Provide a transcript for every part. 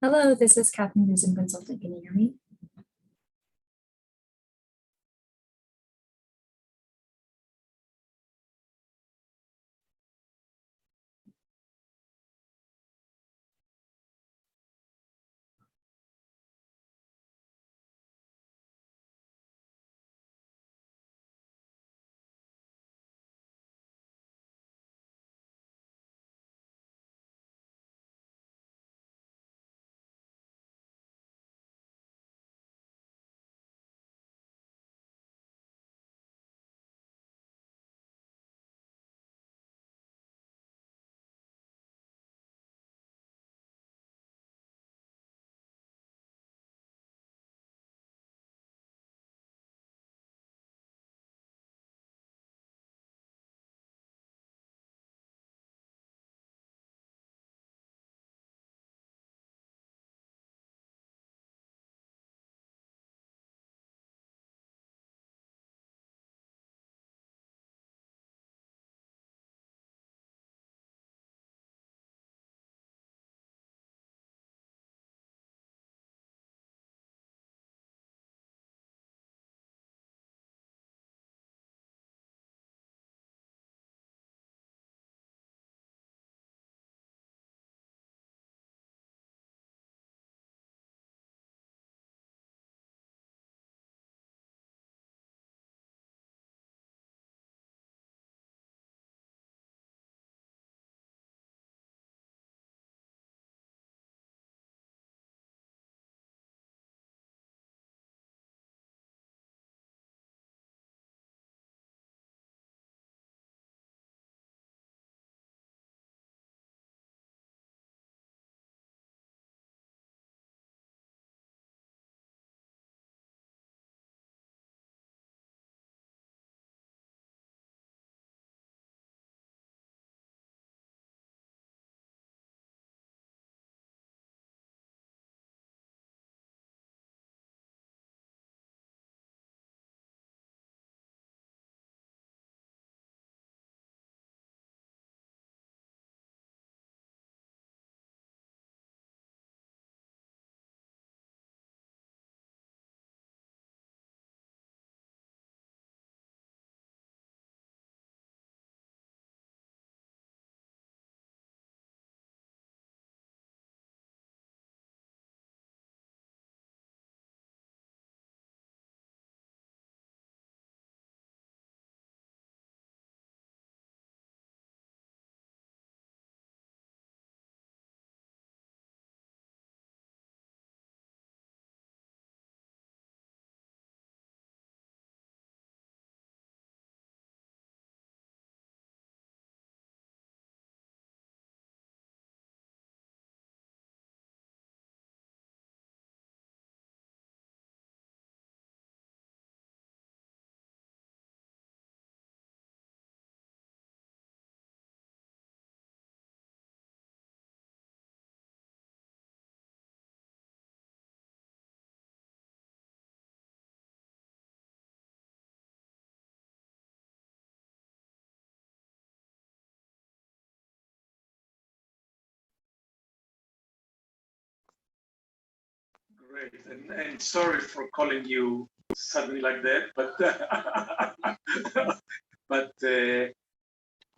Hello, this is Catherine, Zoom consultant. Can you hear me? Great, and sorry for calling you suddenly like that, but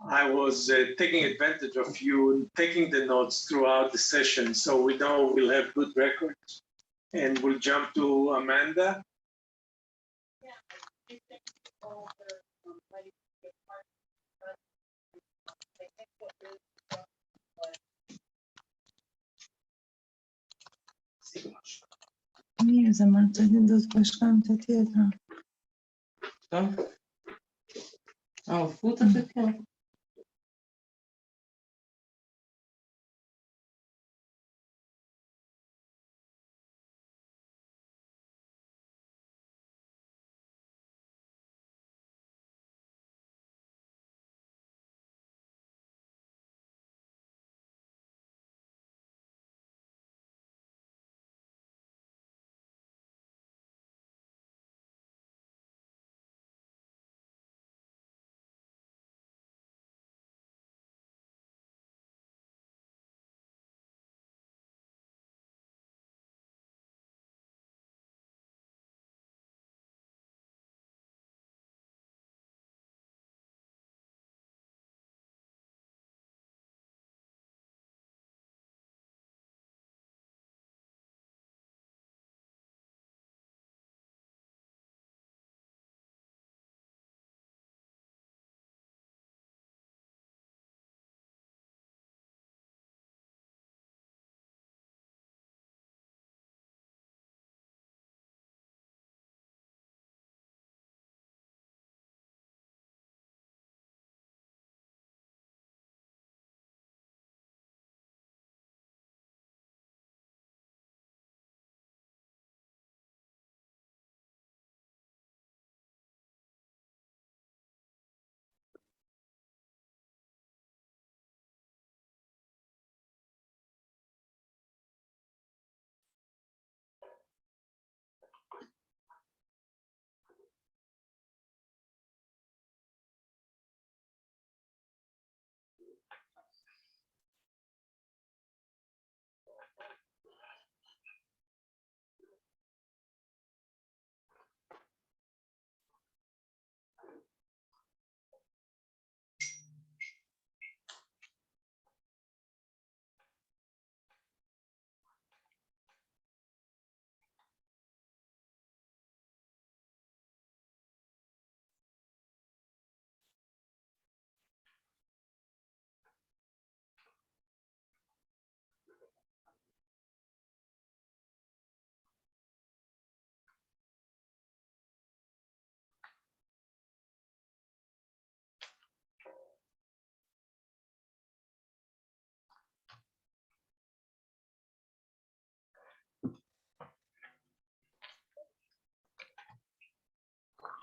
I was taking advantage of you taking the notes throughout the session, so we know we'll have good records. And we'll jump to Amanda. Nie, zamarczenie do zgłaszania tietra. Co? O, futa takiego.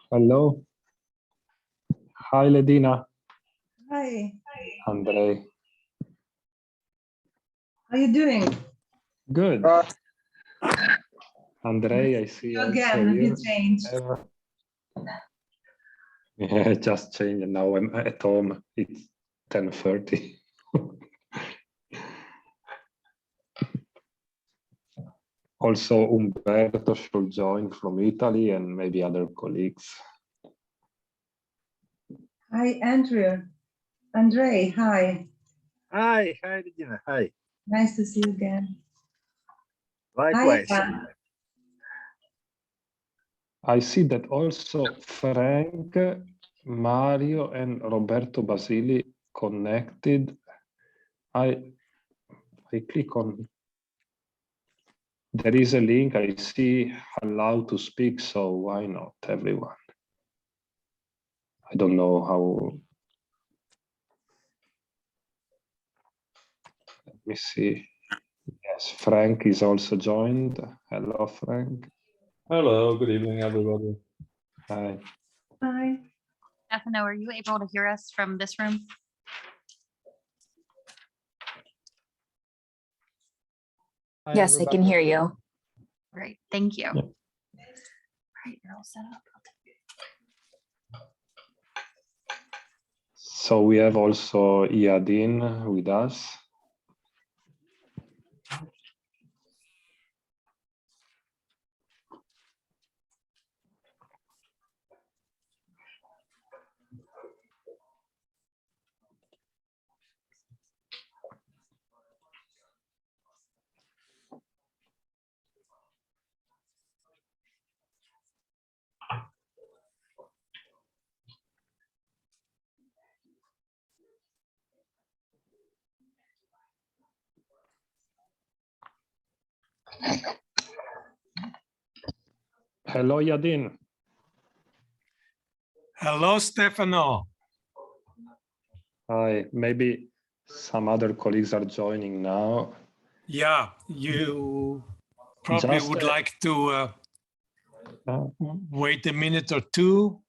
Hello. Hi, Ledina. Hi, Andrei. how you doing? Good. Andrei, I see You also again, have you you. changed? Eva. Yeah, just changed. Now I'm at home. It's 10:30. Also, Umberto should join from Italy and maybe other colleagues. Hi, Andrew. Andrei, hi. Hi, Regina. Hi. Nice to see you again. Likewise. Hi, Eva. I see that also Frank, Mario, and Roberto Basili connected. I click on. There is a link. I see allow to speak. So why not everyone? I don't know how. Let me see. Yes, Frank is also joined. Hello, Frank. Hello, good evening, everybody. Hi. Hi. Stefano, are you able to hear us from this room? Hi, Yes, I can everybody. hear you. Great, thank you. Yeah. Right, you're all set up. So we have also Iadin with us. Hello, Iadin. Hello, Stefano. Hi. Maybe some other colleagues are joining now. Yeah, you probably Just, would like to wait a minute or two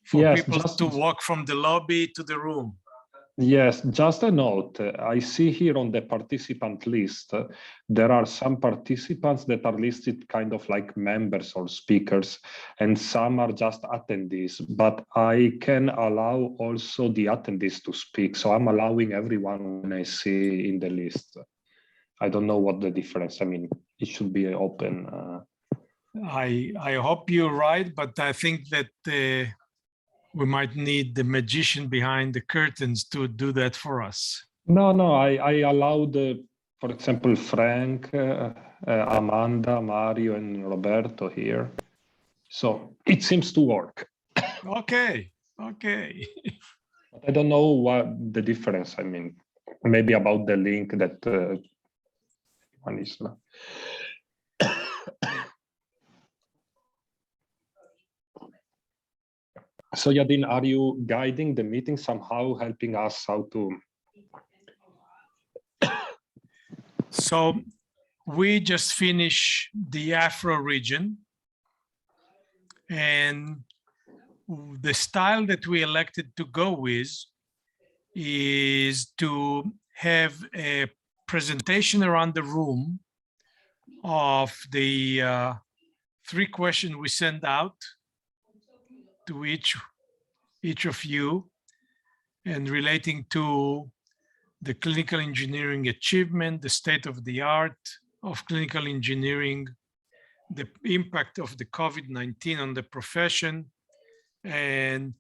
for yes, people to walk from the lobby to the room. Yes, just a note. I see here on the participant list, there are some participants that are listed kind of like members or speakers, and some are just attendees, but I can allow also the attendees to speak. So I'm allowing everyone when I see in the list. I don't know what the difference. I mean, it should be open. I hope you're right, but I think that we might need the magician behind the curtains to do that for us. No, I allowed, for example, Frank, Amanda, Mario, and Roberto here. So it seems to work. Okay. I don't know what the difference. I mean, maybe about the link that one is. So Yadin, are you guiding the meeting somehow, helping us how to? So we just finished the Afro region, and the style that we elected to go with is to have a presentation around the room of the 3 questions we send out to each of you, and relating to the clinical engineering achievement, the state of the art of clinical engineering, the impact of the COVID-19 on the profession, and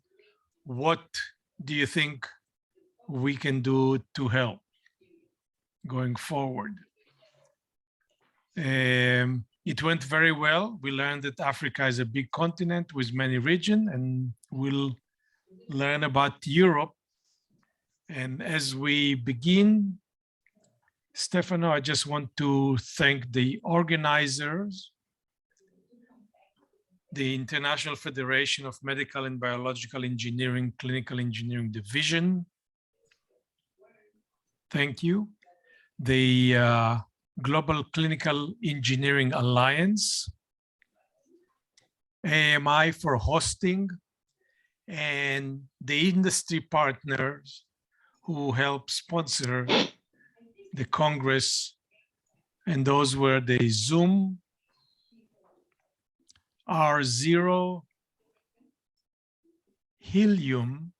what do you think we can do to help going forward. It went very well. We learned that Africa is a big continent with many regions, and we'll learn about Europe. And as we begin, Stefano, I just want to thank the organizers, the International Federation of Medical and Biological Engineering, Clinical Engineering Division. Thank you. The Global Clinical Engineering Alliance, AMI for hosting and the industry partners who help sponsor the Congress. And those were the Zoom, R0, Helium,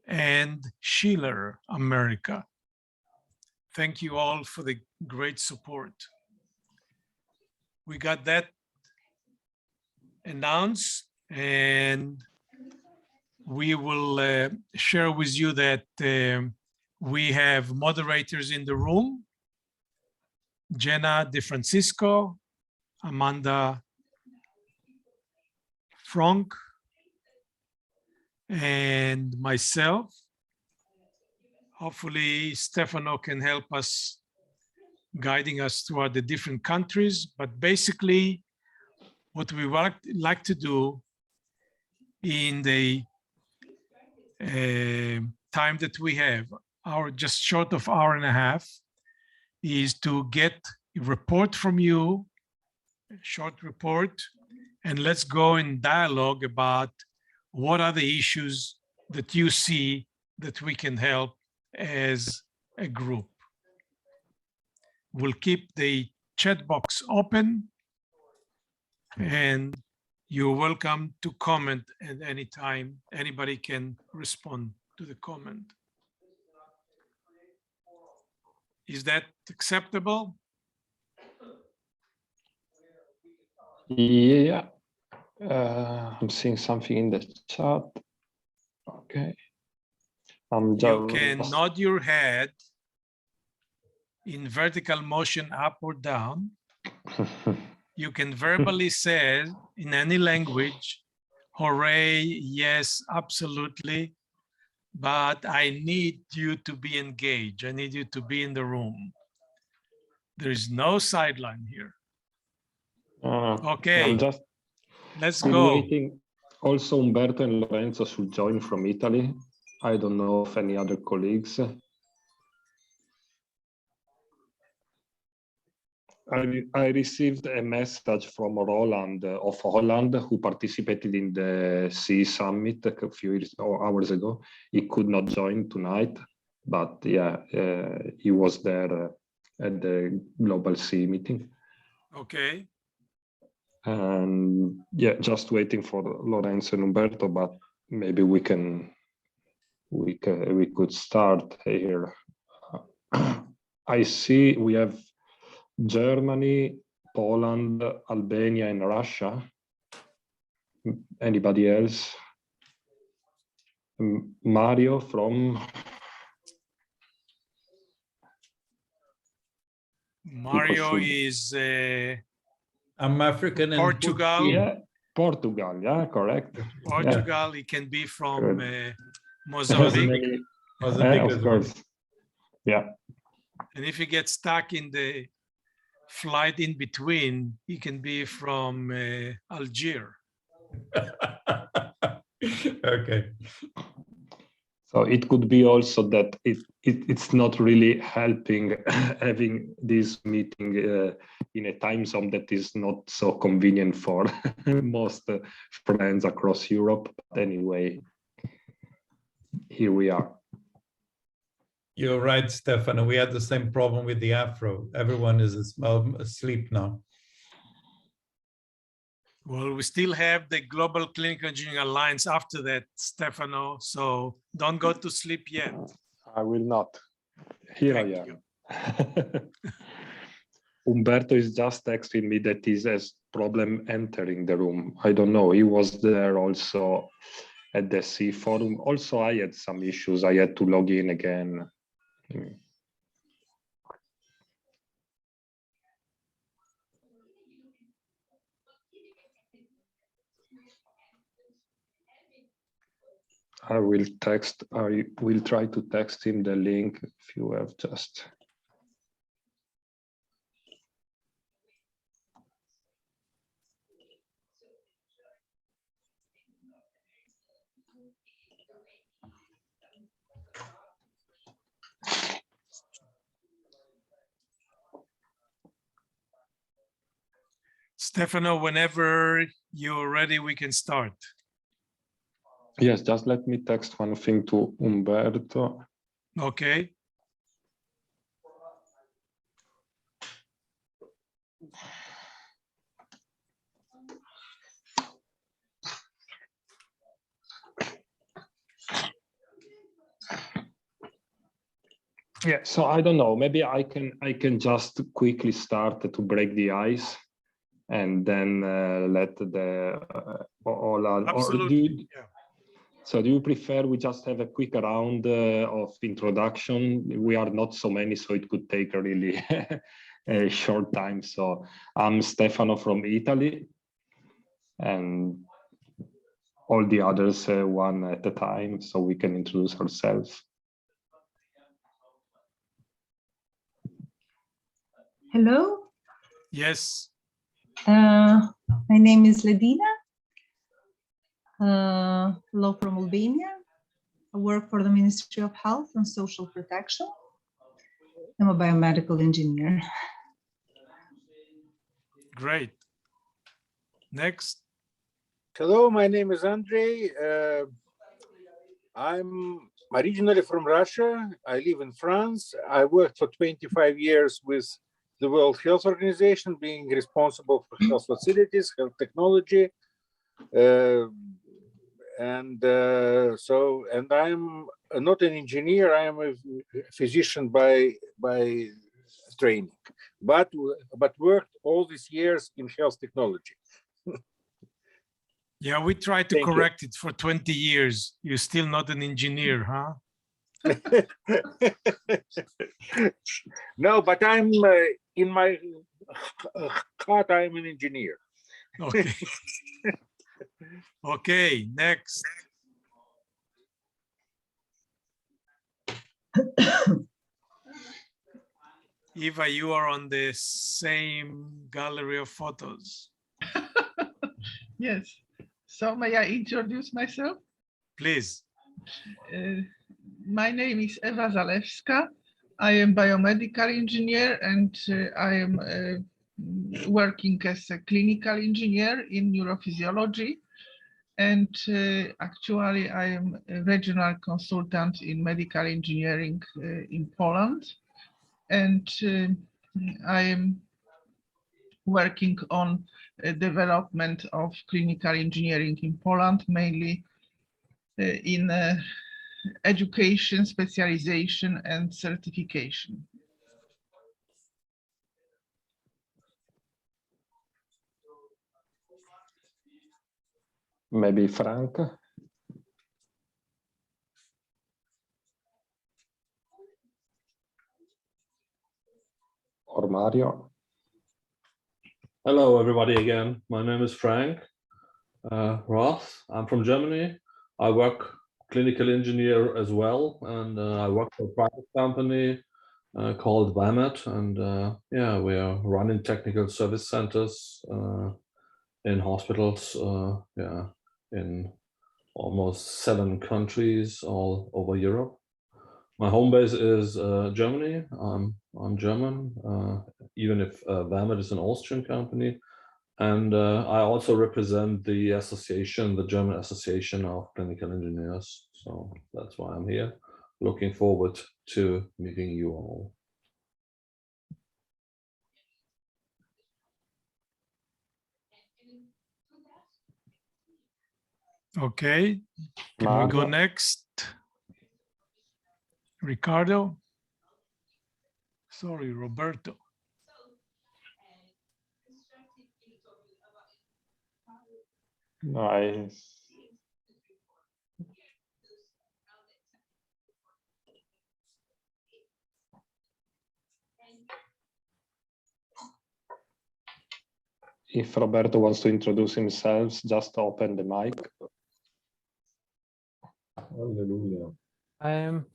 and Schiller America. Thank you all for the great support. We got that announced, and we will share with you that we have moderators in the room: Jenna De Francisco, Amanda Frank, and myself. Hopefully, Stefano can help us, guiding us throughout the different countries. But basically, what we like to do in the time that we have, just short of hour and a half, is to get a report from you, a short report, and let's go in dialogue about what are the issues that you see that we can help as a group. We'll keep the chat box open, and you're welcome to comment at any time. Anybody can respond to the comment. Is that acceptable? Yeah. I'm seeing something in the chat. Okay. You can nod your head in vertical motion up or down. You can verbally say in any language, hooray, yes, absolutely, but I need you to be engaged. I need you to be in the room. There is no sideline here. Okay, let's go. Waiting. Also, Umberto and Lorenzo should join from Italy. I don't know if any other colleagues. I received a message from Roland of Holland, who participated in the CE Summit a few hours ago. He could not join tonight, but yeah, he was there at the Global CE meeting. Okay. And yeah, just waiting for Lorenzo and Umberto, but maybe we could start here. I see we have Germany, Poland, Albania, and Russia. Anybody else? Mario from? Mario is I'm African and Portugal. Yeah, Portugal. Yeah, correct. Portugal. Yeah. It can be from Mozambique. Yeah, of course. Yeah. And if you get stuck in the flight in between, he can be from Algiers. Okay. So it could be also that it's not really helping having this meeting in a time zone that is not so convenient for most friends across Europe. But anyway, here we are. You're right, Stefano. We had the same problem with the Afro. Everyone is asleep now. Well, we still have the Global Clinical Engineering Alliance after that, Stefano, so don't go to sleep yet. I will not. Here Thank I am. Umberto is just texting me that he has problem entering the room. I don't know. He was there also at the C forum. Also, I had some issues. I had to log in again. I will try to text him the link if you have just. Stefano, whenever you're ready, we can start. Yes, just let me text one thing to Umberto. Okay. Yeah, so I don't know, maybe I can just quickly start to break the ice and then let the all our, Absolutely. Yeah. so do you prefer we just have a quick round of introduction? We are not so many, so it could take a really a short time. So I'm Stefano from Italy, and all the others one at a time, so we can introduce ourselves. Hello, Yes. my name is Ledina. Hello from Albania. I work for the Ministry of Health and Social Protection. I'm a biomedical engineer. Great. Next. Hello, my name is Andrei. I'm originally from Russia. I live in France. I worked for 25 years with the World Health Organization, being responsible for health facilities, health technology. And I'm not an engineer, I am a physician by training, but worked all these years in health technology. Yeah, we tried to Thank you. correct it for 20 years. You're still not an engineer, huh? No, but I'm in my heart, I'm an engineer. Okay. Okay, next. Eva, you are on the same gallery of photos. Yes. So may I introduce myself? Please. My name is Eva Zalfska. I am biomedical engineer and I am working as a clinical engineer in neurophysiology. And actually, I am a regional consultant in medical engineering in Poland. And I am working on development of clinical engineering in Poland, mainly in education, specialization, and certification. Maybe Frank or Mario. Hello, everybody again. My name is Frank Roth. I'm from Germany. I work clinical engineer as well, and I work for a private company called VAMET, and yeah, we are running technical service centers in hospitals, yeah, in almost 7 countries all over Europe. My home base is Germany. I'm German, even if VAMET is an Austrian company. And I also represent the association, the German Association of Clinical Engineers. So that's why I'm here. Looking forward to meeting you all. Okay. Can we go next? Ricardo? Sorry, Roberto. Nice. If Roberto wants to introduce himself, just open the mic. Hallelujah. I'm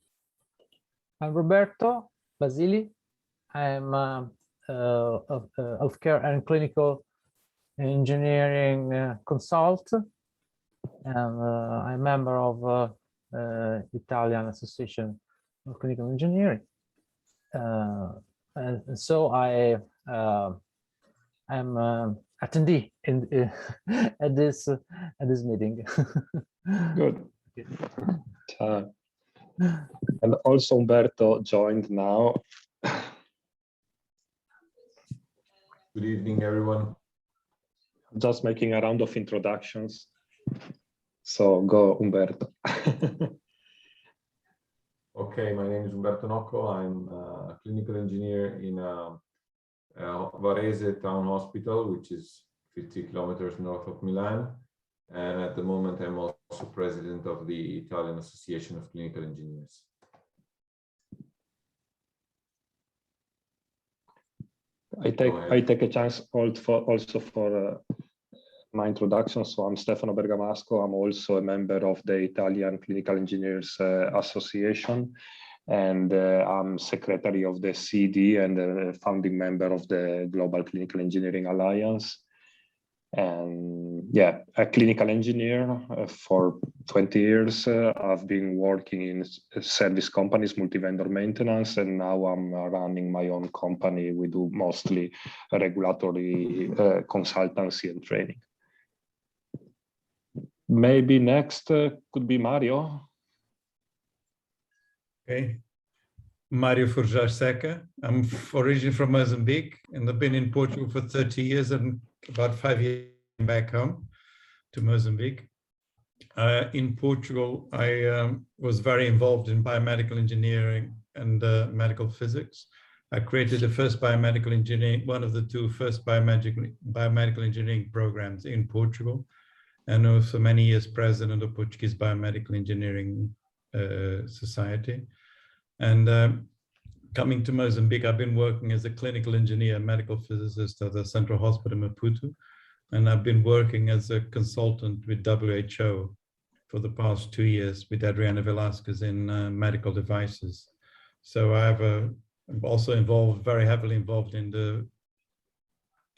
Roberto Basili. I'm a healthcare and clinical engineering consultant, and I'm a member of Italian Association of Clinical Engineering. And so I'm attendee in at this meeting. Good. And also Umberto joined now. Good evening, everyone. Just making a round of introductions. So go, Umberto. Okay, my name is Umberto Nocco. I'm a clinical engineer in Varese Town Hospital, which is 50 kilometers north of Milan. And at the moment, I'm also president of the Italian Association of Clinical Engineers. I take a chance also for my introduction. So I'm Stefano Bergamasco. I'm also a member of the Italian Clinical Engineers Association, and I'm secretary of the CD and a founding member of the Global Clinical Engineering Alliance. And yeah, a clinical engineer for 20 years. I've been working in service companies, multi-vendor maintenance, and now I'm running my own company. We do mostly regulatory consultancy and training. Maybe next could be Mario. Okay. Mario Forjar-Seca. I'm originally from Mozambique, and I've been in Portugal for 30 years and about 5 years back home to Mozambique. In Portugal, I was very involved in biomedical engineering and medical physics. I created the first biomedical engineering, one of the two first biomedical engineering programs in Portugal, and I was for many years president of Portuguese Biomedical Engineering Society. And coming to Mozambique, I've been working as a clinical engineer, medical physicist at the Central Hospital Maputo, and I've been working as a consultant with WHO for the past 2 years with Adriana Velasquez in medical devices. So I'm also very heavily involved in the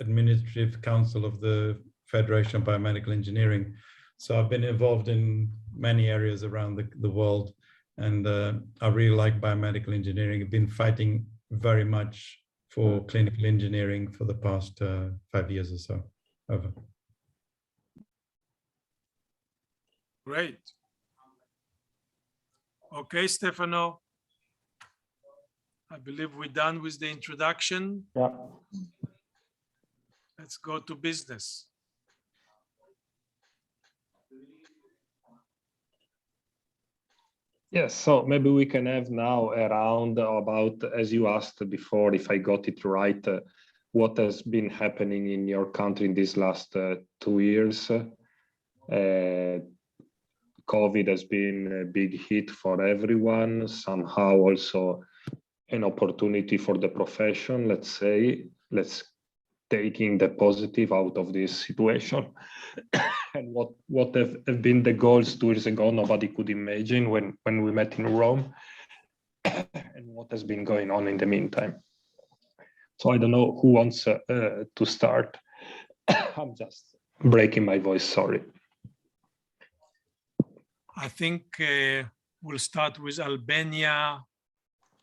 administrative council of the Federation of Biomedical Engineering. So I've been involved in many areas around the world, and I really like biomedical engineering. I've been fighting very much for clinical engineering for the past 5 years or so. Over. Great. Okay, Stefano. I believe we're done with the introduction. Yeah. Let's go to business. Yes, so maybe we can have now a round about, as you asked before, if I got it right, what has been happening in your country in these last 2 years. COVID has been a big hit for everyone, somehow also an opportunity for the profession, let's say. Let's taking the positive out of this situation. And what have been the goals 2 years ago nobody could imagine when we met in Rome, and what has been going on in the meantime. So I don't know who wants to start. I'm just breaking my voice, sorry. I think we'll start with Albania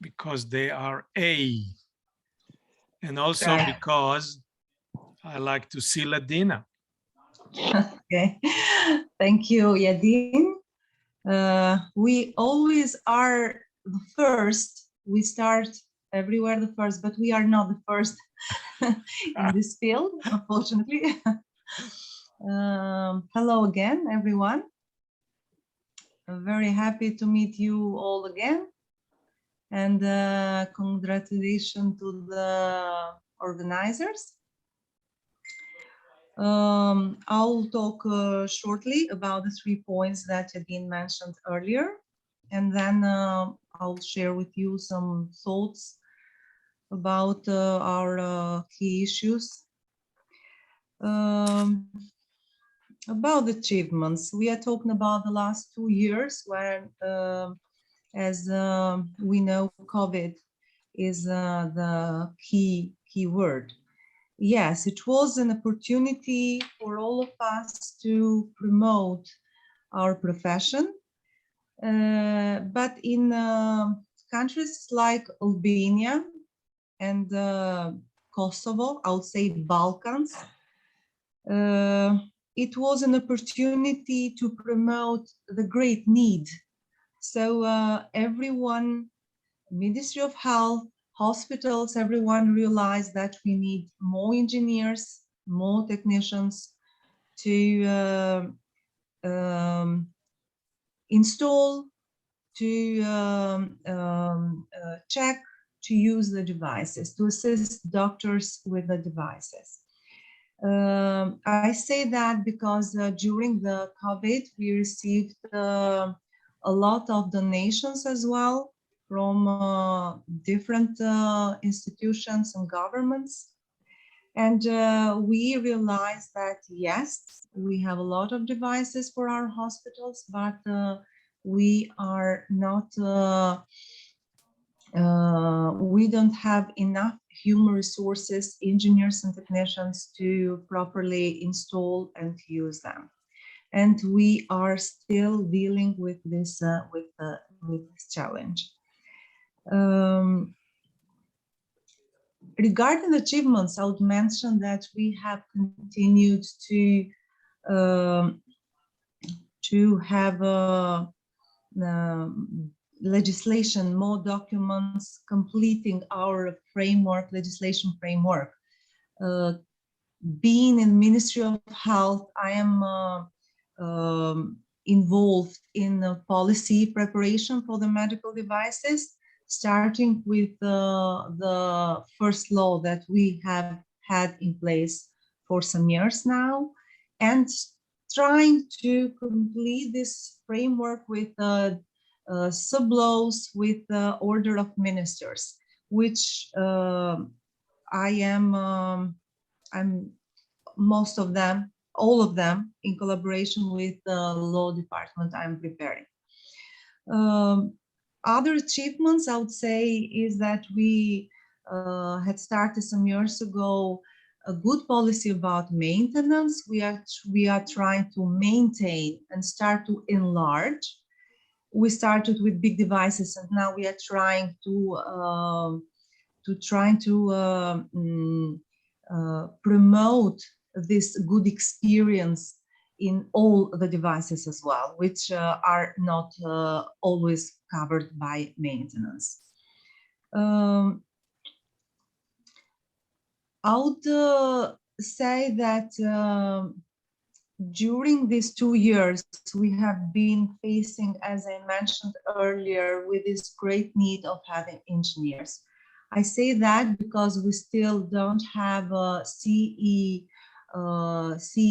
because they are A, and also because I like to see Ladina. Okay, thank you, Yadin. We always are the first. We start everywhere the first, but we are not the first in this field, unfortunately. Hello again, everyone. I'm very happy to meet you all again, and congratulations to the organizers. I'll talk shortly about the 3 points that Yadin mentioned earlier, and then I'll share with you some thoughts about our key issues. About achievements, we are talking about the last 2 years when, as we know, COVID is the key word. Yes, it was an opportunity for all of us to promote our profession, but in countries like Albania and Kosovo, I would say Balkans, It was an opportunity to promote the great need. So everyone, Ministry of Health, hospitals, everyone realized that we need more engineers, more technicians to install, to check, to use the devices, to assist doctors with the devices. I say that because during the COVID, we received a lot of donations as well from different institutions and governments. And we realized that, yes, we have a lot of devices for our hospitals, but we are not, we don't have enough human resources, engineers and technicians to properly install and use them. And we are still dealing with this challenge. Regarding achievements, I would mention that we have continued to have legislation, more documents, completing our framework, legislation framework. Being in Ministry of Health, I am involved in policy preparation for the medical devices, starting with the first law that we have had in place for some years now, and trying to complete this framework with sub-laws with the order of ministers, which I'm most of them, all of them, in collaboration with the law department I'm preparing. Other achievements I would say is that we had started some years ago a good policy about maintenance. We are trying to maintain and start to enlarge. We started with big devices, and now we are trying to promote this good experience in all the devices as well, which are not always covered by maintenance. I would say that during these 2 years, we have been facing, as I mentioned earlier, with this great need of having engineers. I say that because we still don't have a CE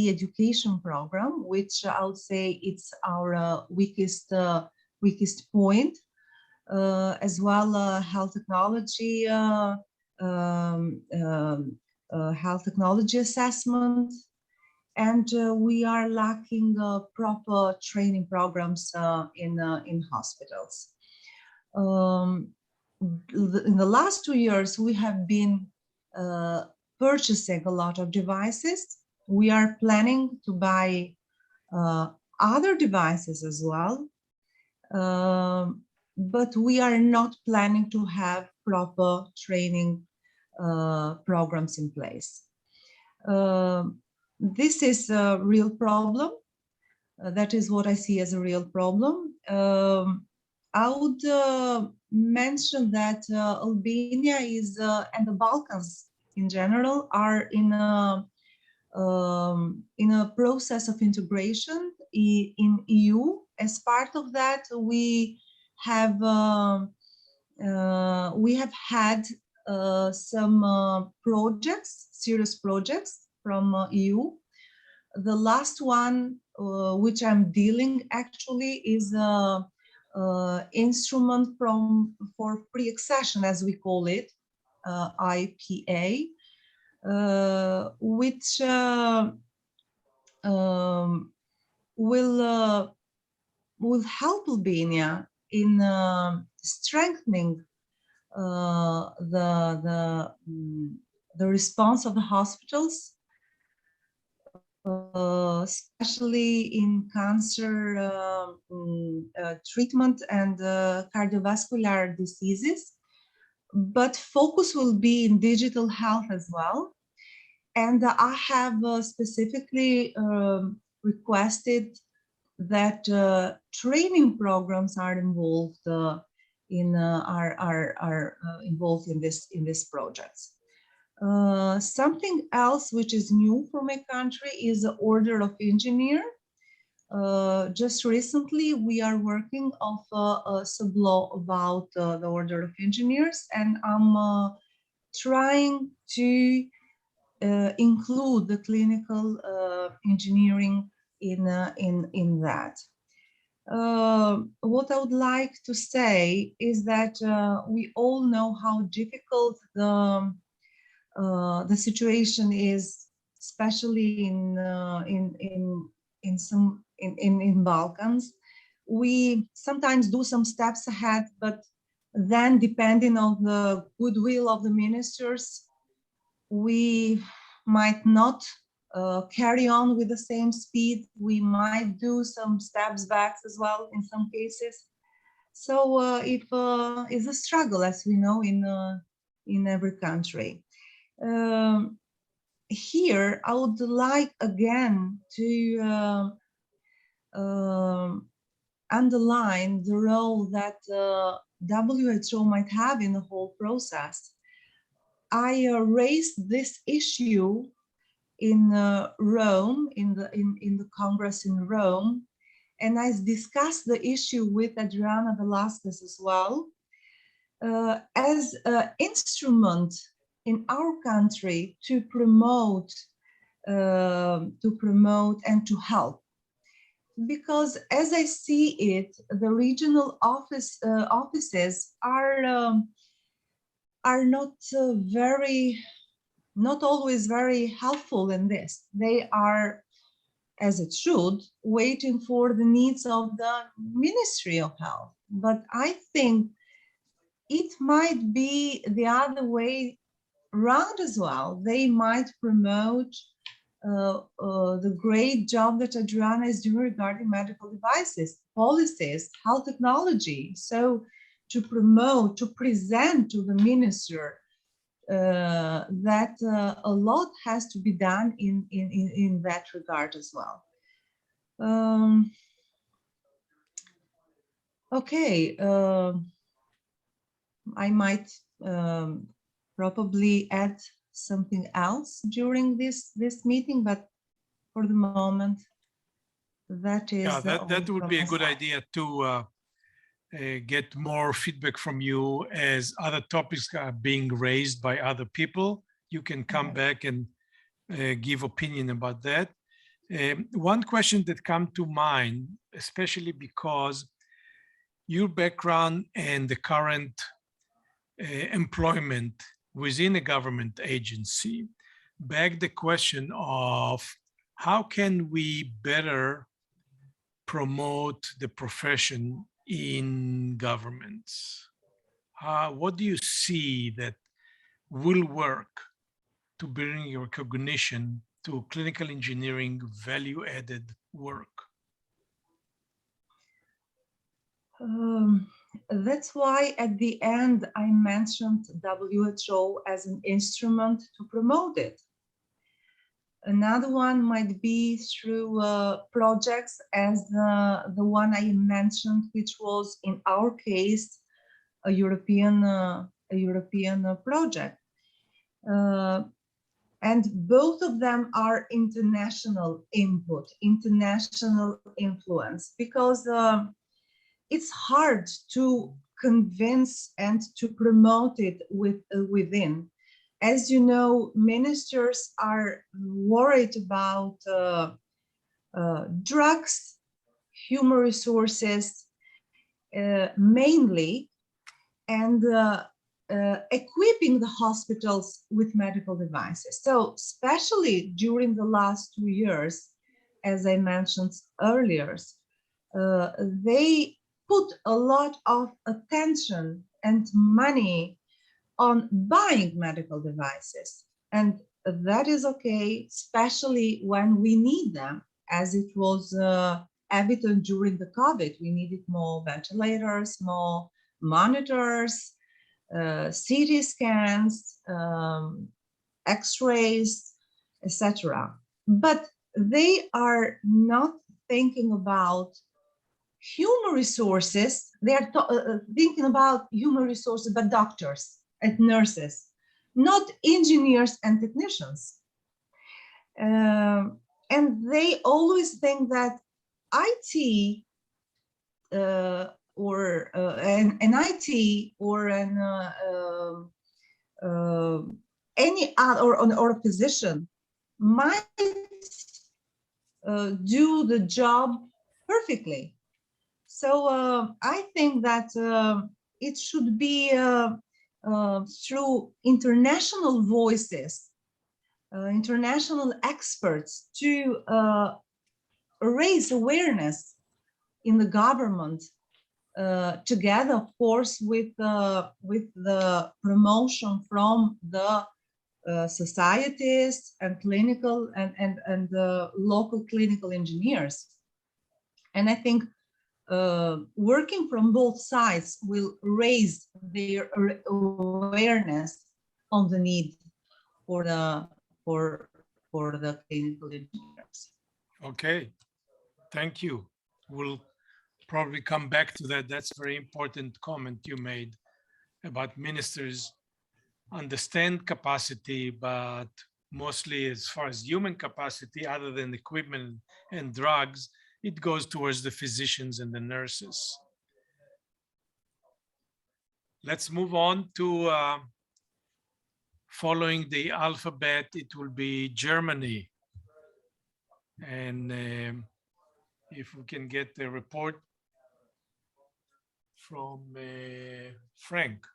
education program, which I would say it's our weakest point, as well health technology assessment, and we are lacking proper training programs in hospitals. In the last 2 years, we have been purchasing a lot of devices. We are planning to buy other devices as well, but we are not planning to have proper training programs in place. This is a real problem. That is what I see as a real problem. I would mention that Albania is and the Balkans in general are in a process of integration in EU. As part of that, we have had some projects, serious projects from EU. The last one, which I'm dealing actually, is a instrument for pre-accession, as we call it, IPA, which will help Albania in strengthening the response of the hospitals, especially in cancer treatment and cardiovascular diseases. But focus will be in digital health as well. And I have specifically requested that training programs are involved involved in this project. Something else which is new for my country is the Order of Engineer. Just recently, we are working on a sub-law about the Order of Engineers, and I'm trying to include the clinical engineering in that. What I would like to say is that we all know how difficult the situation is, especially in Balkans. We sometimes do some steps ahead, but then depending on the goodwill of the ministers, we might not carry on with the same speed. We might do some steps back as well in some cases. So it's a struggle, as we know, in every country. Here, I would like again to underline the role that WHO might have in the whole process. I raised this issue in Rome, in the Congress in Rome, and I discussed the issue with Adriana Velasquez as well, as an instrument in our country to promote and to help. Because as I see it, the regional offices are not always very helpful in this. They are, as it should, waiting for the needs of the Ministry of Health. But I think it might be the other way around as well. They might promote the great job that Adriana is doing regarding medical devices, policies, health technology. So to promote, to present to the minister that a lot has to be done in that regard as well. Okay, I might probably add something else during this meeting, but for the moment, that is. Yeah, that would be a good idea to get more feedback from you as other topics are being raised by other people. You can come back and give opinion about that. One question that comes to mind, especially because your background and the current employment within a government agency beg the question of how can we better promote the profession in governments? What do you see that will work to bring recognition to clinical engineering value-added work? That's why at the end I mentioned WHO as an instrument to promote it. Another one might be through projects as the one I mentioned, which was in our case a European project. And both of them are international input, international influence, because it's hard to convince and to promote it within. As you know, ministers are worried about drugs, human resources, mainly, and equipping the hospitals with medical devices. So especially during the last 2 years, as I mentioned earlier, they put a lot of attention and money on buying medical devices. And that is okay, especially when we need them, as it was evident during the COVID. We needed more ventilators, more monitors, CT scans, X-rays, etc. But they are not thinking about human resources. They are thinking about human resources, but doctors and nurses, not engineers and technicians. And they always think that IT or an IT or any other or a physician might do the job perfectly. So I think that it should be through international voices, international experts to raise awareness in the government, together, of course, with the promotion from the societies and clinical and local clinical engineers. And I think working from both sides will raise their awareness on the need for the clinical engineers. Okay, thank you. We'll probably come back to that. That's a very important comment you made about ministers understand capacity, but mostly as far as human capacity, other than equipment and drugs, it goes towards the physicians and the nurses. Let's move on to following the alphabet. It will be Germany. And if we can get the report from Frank.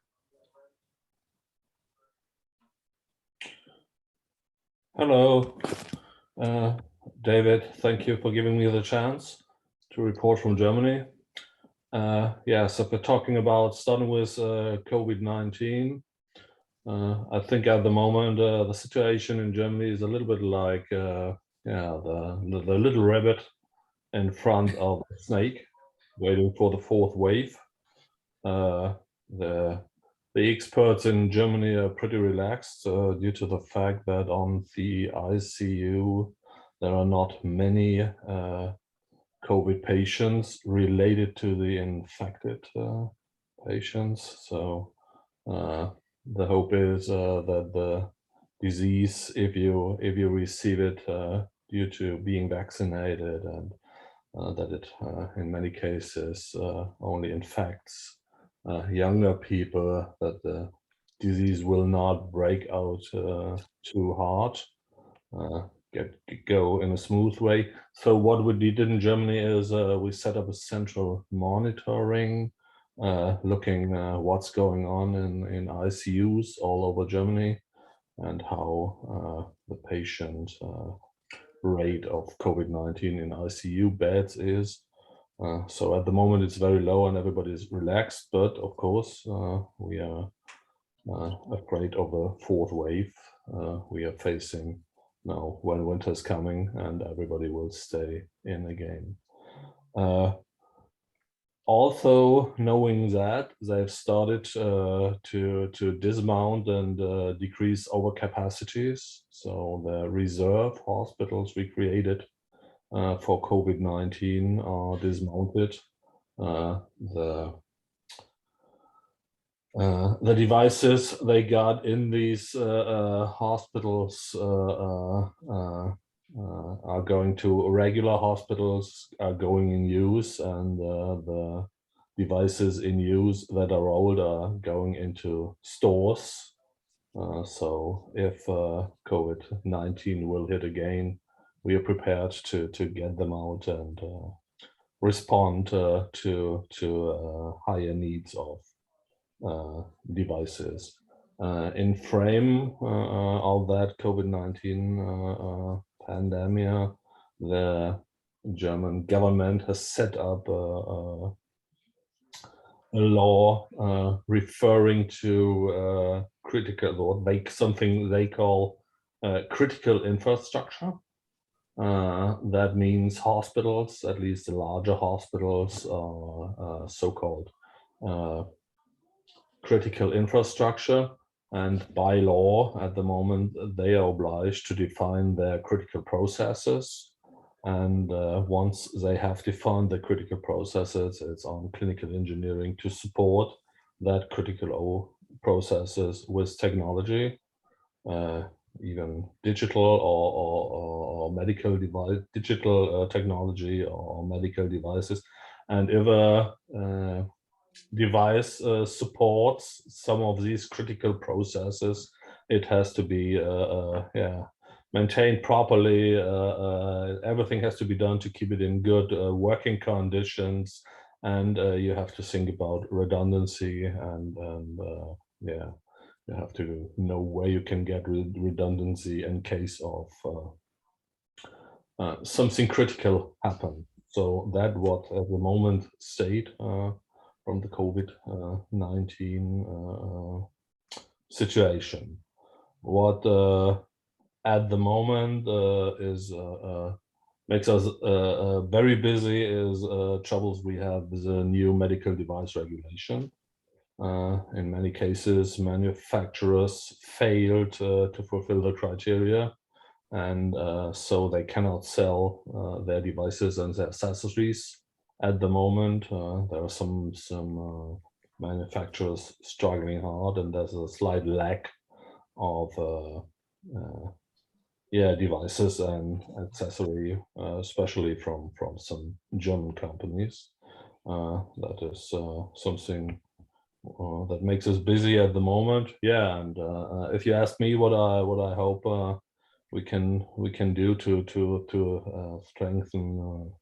Hello, David. Thank you for giving me the chance to report from Germany. So we're talking about starting with COVID-19. I think at the moment the situation in Germany is a little bit like the little rabbit in front of the snake, waiting for the fourth wave. The experts in Germany are pretty relaxed due to the fact that on the ICU there are not many COVID patients related to the infected patients. So the hope is that the disease, if you receive it due to being vaccinated, and that it in many cases only infects younger people, that the disease will not break out too hard, go in a smooth way. So what we did in Germany is we set up a central monitoring, looking what's going on in ICUs all over Germany and how the patient rate of COVID-19 in ICU beds is. So at the moment it's very low and everybody is relaxed, but of course we are afraid of a fourth wave we are facing now when winter is coming and everybody will stay in again. Also, knowing that, they've started to dismount and decrease overcapacities. So the reserve hospitals we created for COVID-19 are dismounted. The devices they got in these hospitals are going to regular hospitals, are going in use, and the devices in use that are old are going into stores. So if COVID-19 will hit again, we are prepared to get them out and respond to higher needs of devices. In frame of that COVID-19 pandemic, the German government has set up a law referring to critical, something they call critical infrastructure. That means hospitals, at least the larger hospitals, are so-called critical infrastructure. And by law, at the moment, they are obliged to define their critical processes. And once they have defined the critical processes, it's on clinical engineering to support that critical processes with technology, even digital or medical device, digital technology or medical devices. And if a device supports some of these critical processes, it has to be maintained properly. Everything has to be done to keep it in good working conditions, and you have to think about redundancy and you have to know where you can get redundancy in case of something critical happen. So that what at the moment state from the COVID-19 situation. What at the moment is makes us very busy is troubles we have with the new medical device regulation. In many cases, manufacturers failed to fulfill the criteria, and so they cannot sell their devices and their accessories at the moment. There are some manufacturers struggling hard, and there's a slight lack of devices and accessory, especially from some German companies. That is something that makes us busy at the moment. Yeah, and if you ask me what I hope we can do to strengthen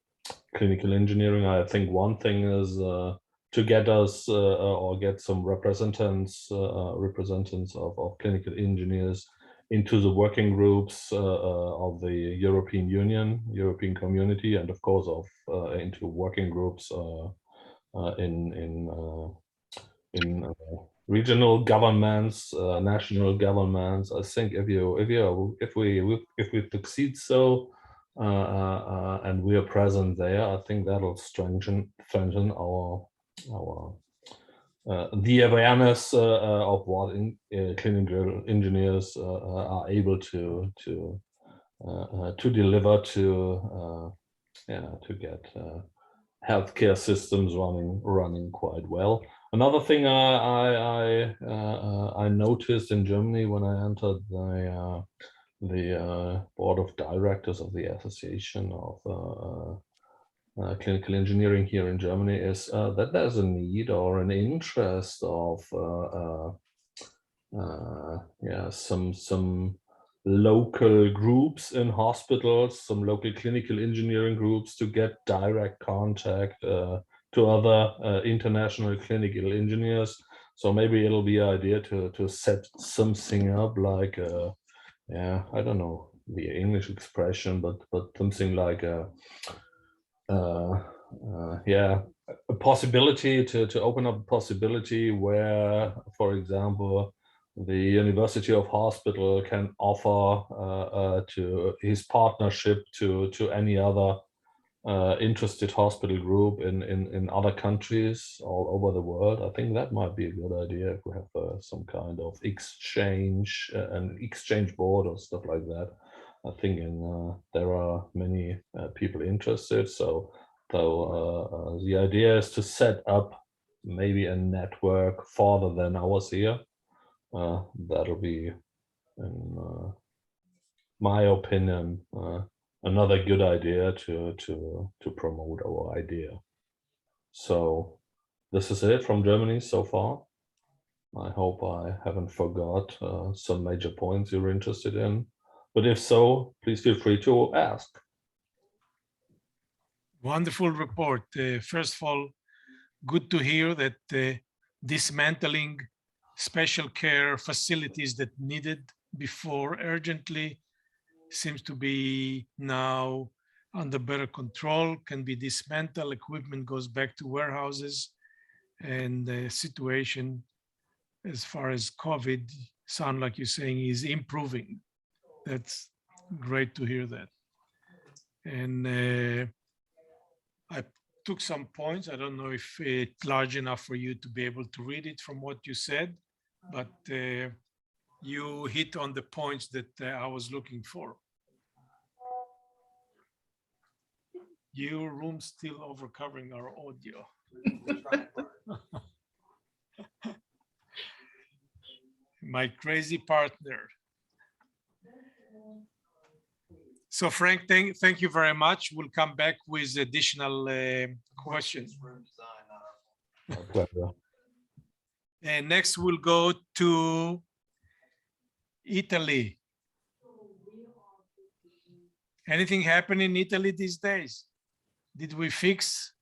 clinical engineering, I think one thing is to get us or get some representatives of clinical engineers into the working groups of the European Union, European Community, and of course into working groups in regional governments, national governments. I think if we succeed so and we are present there, I think that'll strengthen our the awareness of what clinical engineers are able to deliver to get healthcare systems running quite well. Another thing I noticed in Germany when I entered the board of directors of the Association of Clinical Engineering here in Germany is that there's a need or an interest of some local groups in hospitals, some local clinical engineering groups to get direct contact to other international clinical engineers. So maybe it'll be an idea to set something up like, I don't know the English expression, but something like a possibility to open up a possibility where, for example, the University of Hospital can offer to his partnership to any other interested hospital group in other countries all over the world. I think that might be a good idea if we have some kind of exchange, an exchange board or stuff like that. I think there are many people interested. So the idea is to set up maybe a network farther than ours here. That'll be, in my opinion, another good idea to promote our idea. So this is it from Germany so far. I hope I haven't forgot some major points you're interested in, but if so, please feel free to ask. Wonderful report. First of all, good to hear that dismantling special care facilities that needed before urgently seems to be now under better control, can be dismantled, equipment goes back to warehouses, and the situation as far as COVID, sound like you're saying, is improving. That's great to hear that. And I took some points. I don't know if it's large enough for you to be able to read it from what you said, but you hit on the points that I was looking for. Your room still overcovering our audio. My crazy partner. So Frank, thank you very much. We'll come back with additional questions. And next we'll go to Italy. Anything happen in Italy these days? Did we fix?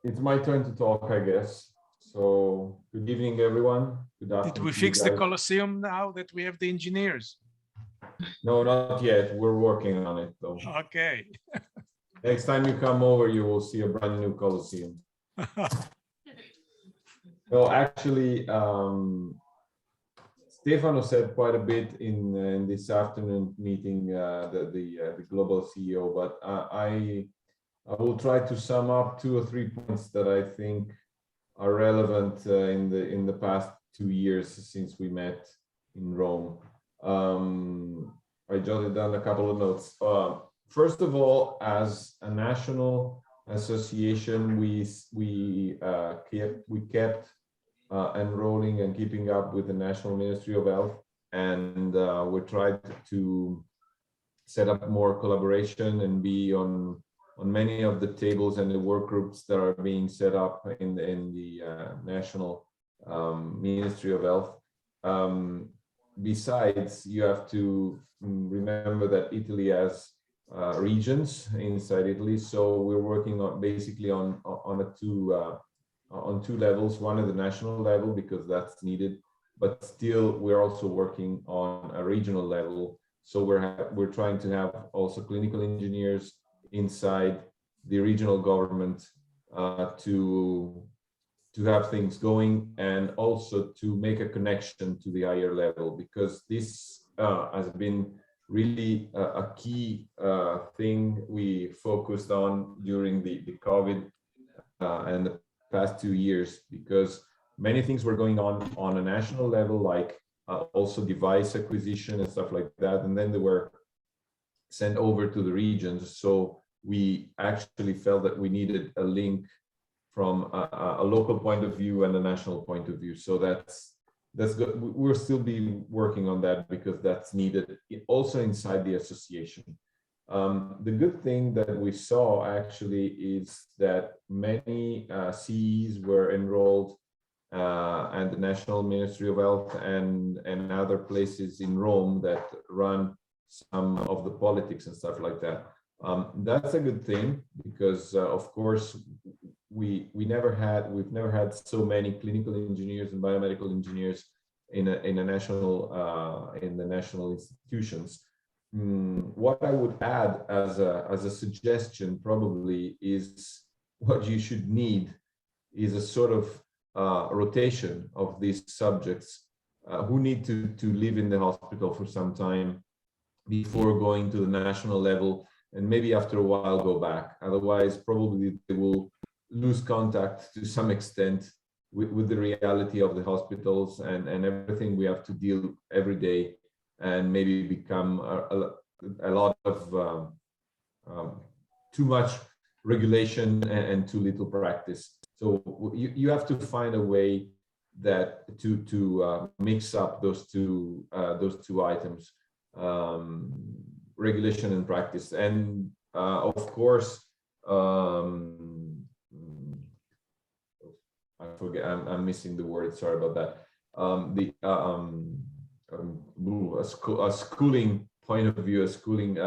It's my turn to talk, I guess. So good evening, everyone. Good afternoon. Did we fix the Colosseum now that we have the engineers? No, not yet. We're working on it, though. Okay. Next time you come over, you will see a brand new Colosseum. No, actually, Stefano said quite a bit in this afternoon meeting, the global CEO, but I will try to sum up 2 or 3 points that I think are relevant in the past 2 years since we met in Rome. I jotted down a couple of notes. First of all, as a national association, we kept enrolling and keeping up with the National Ministry of Health, and we tried to set up more collaboration and be on many of the tables and the work groups that are being set up in the National Ministry of Health. Besides, you have to remember that Italy has regions inside Italy, so we're working on basically on two levels. One at the national level because that's needed, but still we're also working on a regional level. So we're trying to have also clinical engineers inside the regional government to have things going, and also to make a connection to the higher level, because this has been really a key thing we focused on during the COVID and the past 2 years, because many things were going on a national level, like also device acquisition and stuff like that, and then they were sent over to the regions. So we actually felt that we needed a link from a local point of view and a national point of view. So that's good. We'll still be working on that because that's needed also inside the association. The good thing that we saw actually is that many CEs were enrolled at the National Ministry of Health and other places in Rome that run some of the politics and stuff like that. That's a good thing because, of course, we've never had so many clinical engineers and biomedical engineers in the national institutions. What I would add as a suggestion probably is what you should need is a sort of rotation of these subjects who need to live in the hospital for some time before going to the national level, and maybe after a while go back. Otherwise, probably they will lose contact to some extent with the reality of the hospitals and everything we have to deal every day, and maybe become a lot of too much regulation and too little practice. So you have to find a way that to mix up those two items, regulation and practice, and of course. I forget. I'm missing the word. Sorry about that. A schooling point of view, a schooling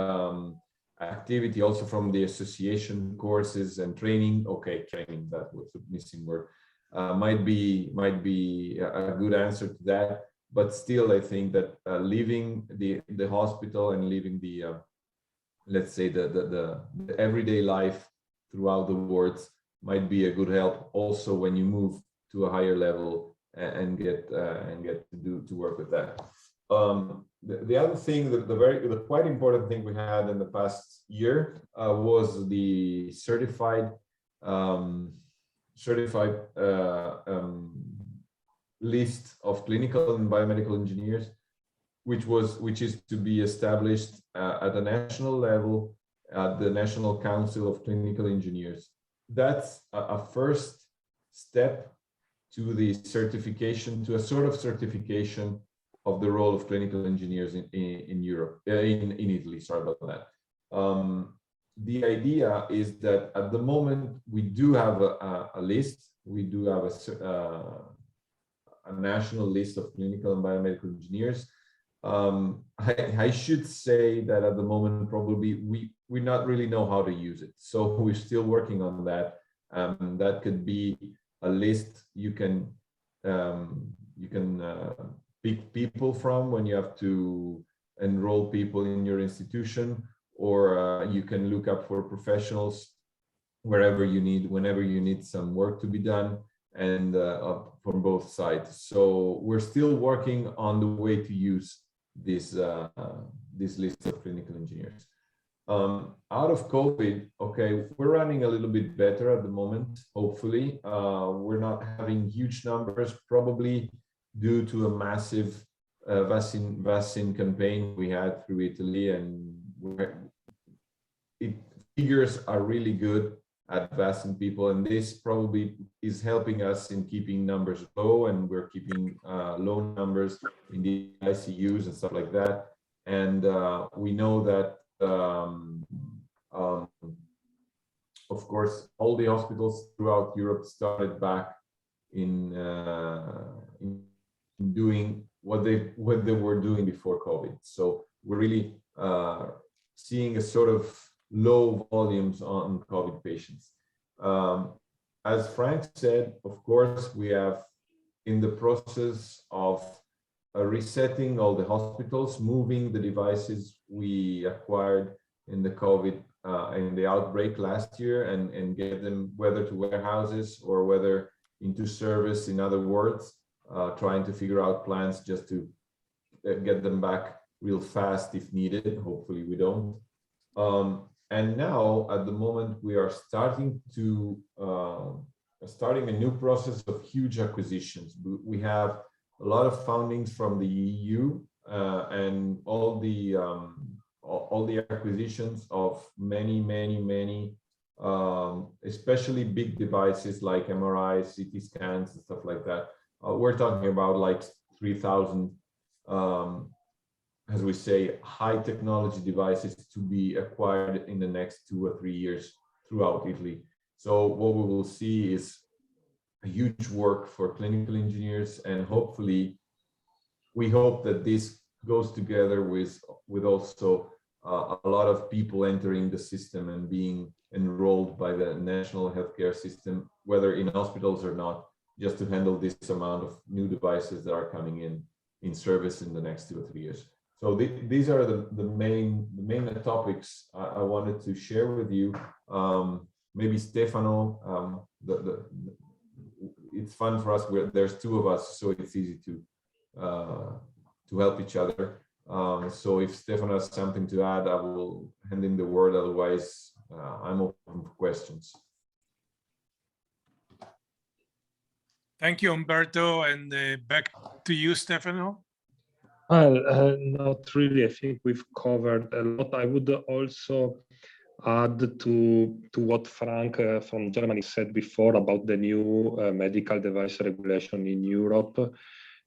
activity, also from the association courses and training. Okay, training. That was a missing word. Might be a good answer to that. But still, I think that leaving the hospital and leaving the let's say the everyday life throughout the wards might be a good help also when you move to a higher level and get to work with that. The other thing, the quite important thing we had in the past year was the certified list of clinical and biomedical engineers, which is to be established at a national level at the National Council of Clinical Engineers. That's a first step to the certification, to a sort of certification of the role of clinical engineers in Europe, in Italy, sorry about that. The idea is that at the moment we do have a list, we do have a national list of clinical and biomedical engineers. I should say that at the moment probably we not really know how to use it, so we're still working on that. That could be a list you can pick people from when you have to enroll people in your institution, or you can look up for professionals wherever you need, whenever you need some work to be done, and from both sides. So we're still working on the way to use this list of clinical engineers. Out of COVID, okay, we're running a little bit better at the moment, hopefully. We're not having huge numbers, probably due to a massive vaccine campaign we had through Italy, and figures are really good at vaccine people, and this probably is helping us in keeping numbers low, and we're keeping low numbers in the ICUs and stuff like that. And we know that of course all the hospitals throughout Europe started back in doing what they were doing before COVID. So we're really seeing a sort of low volumes on COVID patients. As Frank said, of course, we have in the process of resetting all the hospitals, moving the devices we acquired in the COVID, in the outbreak last year, and get them whether to warehouses or whether into service, in other words, trying to figure out plans just to get them back real fast if needed. Hopefully we don't. And now at the moment we are starting a new process of huge acquisitions. We have a lot of fundings from the EU and all the acquisitions of many especially big devices like MRIs, CT scans and stuff like that. We're talking about like 3,000 as we say, high technology devices to be acquired in the next 2 or 3 years throughout Italy. So what we will see is a huge work for clinical engineers, and hopefully we hope that this goes together with also a lot of people entering the system and being enrolled by the national healthcare system, whether in hospitals or not, just to handle this amount of new devices that are coming in service in the next 2 or 3 years. So these are the main topics I wanted to share with you. Maybe Stefano, it's fun for us. There's 2 of us, so it's easy to help each other. So if Stefano has something to add, I will hand in the word. Otherwise, I'm open for questions. Thank you, Umberto, and back to you, Stefano. Well, not really. I think we've covered a lot. I would also add to what Frank from Germany said before about the new medical device regulation in Europe.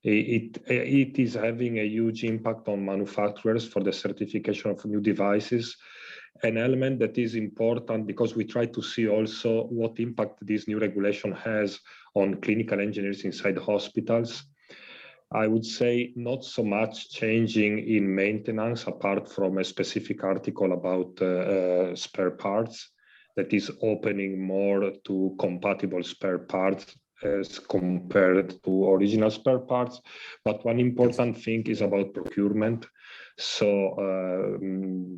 It is having a huge impact on manufacturers for the certification of new devices. An element that is important because we try to see also what impact this new regulation has on clinical engineers inside hospitals. I would say not so much changing in maintenance apart from a specific article about spare parts that is opening more to compatible spare parts as compared to original spare parts. But one important thing is about procurement. So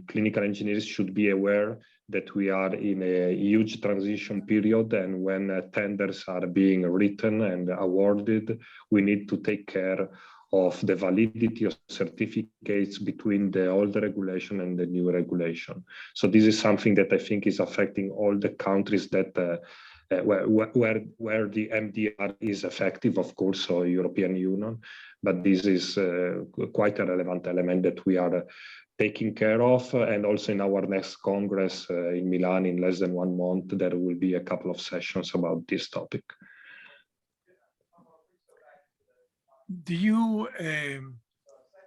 clinical engineers should be aware that we are in a huge transition period, and when tenders are being written and awarded, we need to take care of the validity of certificates between the old regulation and the new regulation. So this is something that I think is affecting all the countries that where the MDR is effective, of course, so European Union, but this is quite a relevant element that we are taking care of. And also in our next Congress in Milan in less than 1 month, there will be a couple of sessions about this topic. Do you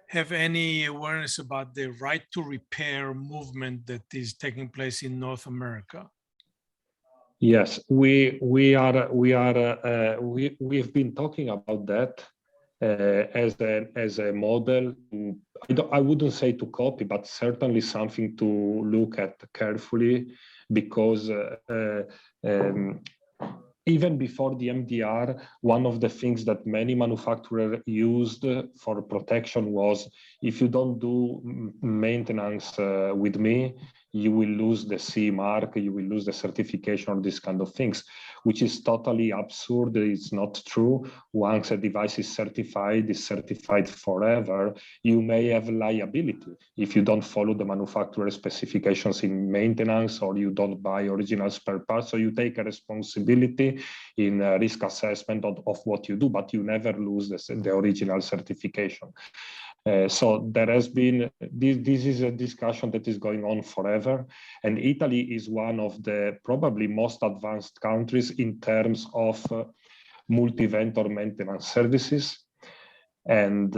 have any awareness about the right to repair movement that is taking place in North America? Yes, we've been talking about that as a model. I wouldn't say to copy, but certainly something to look at carefully, because even before the MDR, one of the things that many manufacturers used for protection was, if you don't do maintenance with me, you will lose the CE mark, you will lose the certification, or these kind of things, which is totally absurd. It's not true. Once a device is certified forever. You may have liability if you don't follow the manufacturer specifications in maintenance, or you don't buy original spare parts. So you take a responsibility in risk assessment of what you do, but you never lose the original certification. So there has been, this is a discussion that is going on forever. And Italy is one of the probably most advanced countries in terms of multi-vendor maintenance services. And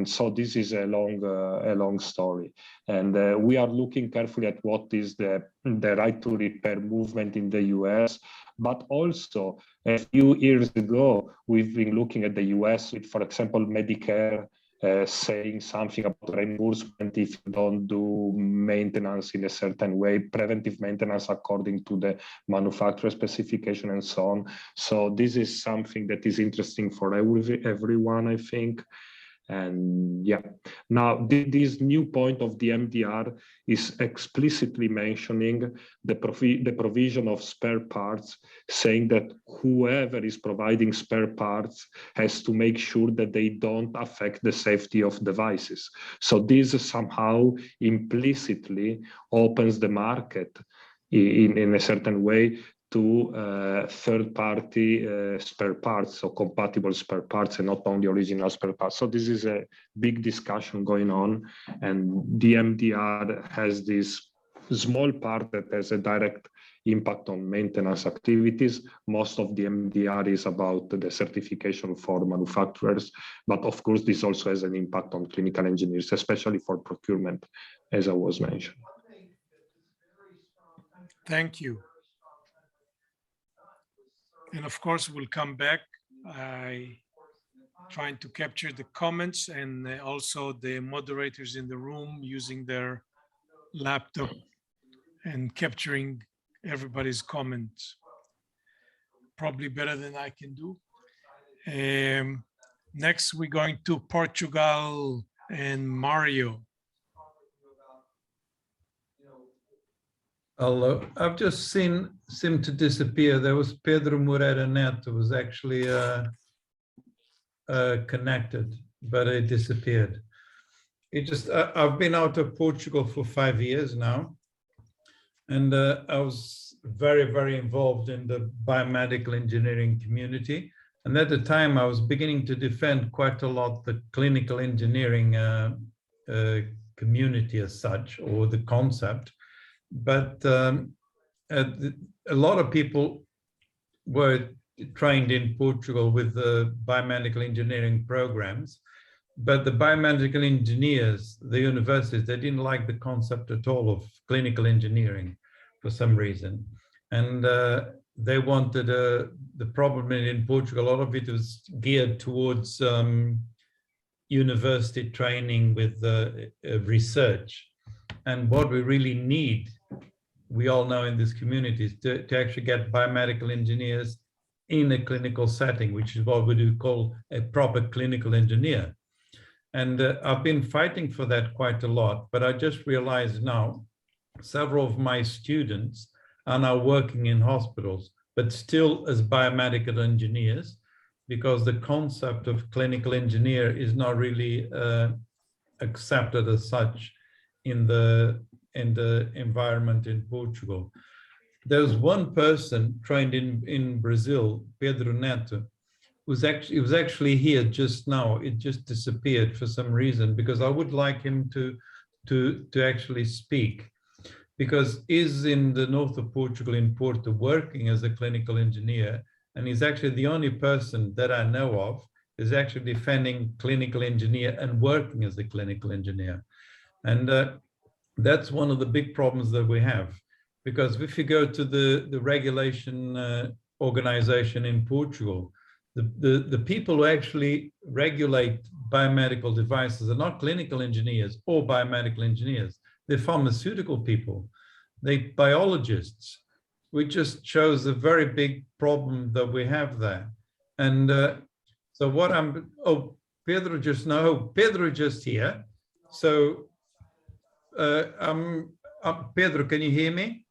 so this is a long story. And we are looking carefully at what is the right to repair movement in the US. But also a few years ago, we've been looking at the US with, for example, Medicare, saying something about reimbursement if you don't do maintenance in a certain way, preventive maintenance according to the manufacturer specification and so on. So this is something that is interesting for everyone, I think. And yeah, now this new point of the MDR is explicitly mentioning the provision of spare parts, saying that whoever is providing spare parts has to make sure that they don't affect the safety of devices. So this somehow implicitly opens the market in a certain way to third-party spare parts, so compatible spare parts, and not only original spare parts. So this is a big discussion going on, and the MDR has this small part that has a direct impact on maintenance activities. Most of the MDR is about the certification for manufacturers, but of course this also has an impact on clinical engineers, especially for procurement, as I was mentioned. Thank you. And of course, we'll come back. Trying to capture the comments, and also the moderators in the room using their laptop and capturing everybody's comments. Probably better than I can do. Next, we're going to Portugal and Mario. Hello, I've just seen him to disappear. There was Pedro Moreira Neto, was actually connected, but it disappeared. I've been out of Portugal for 5 years now, and I was very, very involved in the biomedical engineering community. And at the time, I was beginning to defend quite a lot the clinical engineering community as such, or the concept. But a lot of people were trained in Portugal with the biomedical engineering programs, but the biomedical engineers, the universities, they didn't like the concept at all of clinical engineering for some reason. And they wanted, the problem in Portugal, a lot of it was geared towards university training with research. And what we really need, we all know in this community, is to actually get biomedical engineers in a clinical setting, which is what we do call a proper clinical engineer. And I've been fighting for that quite a lot, but I just realized now, several of my students are now working in hospitals, but still as biomedical engineers, because the concept of clinical engineer is not really accepted as such in the environment in Portugal. there was one person trained in Brazil, Pedro Neto, was actually here just now. It just disappeared for some reason, because I would like him to actually speak, because he's in the north of Portugal in Porto working as a clinical engineer, and he's actually the only person that I know of is actually defending clinical engineer and working as a clinical engineer. And that's one of the big problems that we have, because if you go to the regulation organization in Portugal, the people who actually regulate biomedical devices are not clinical engineers or biomedical engineers. They're pharmaceutical people, they're biologists, which just shows a very big problem that we have there. And so what Pedro just here. So Pedro, can you hear me?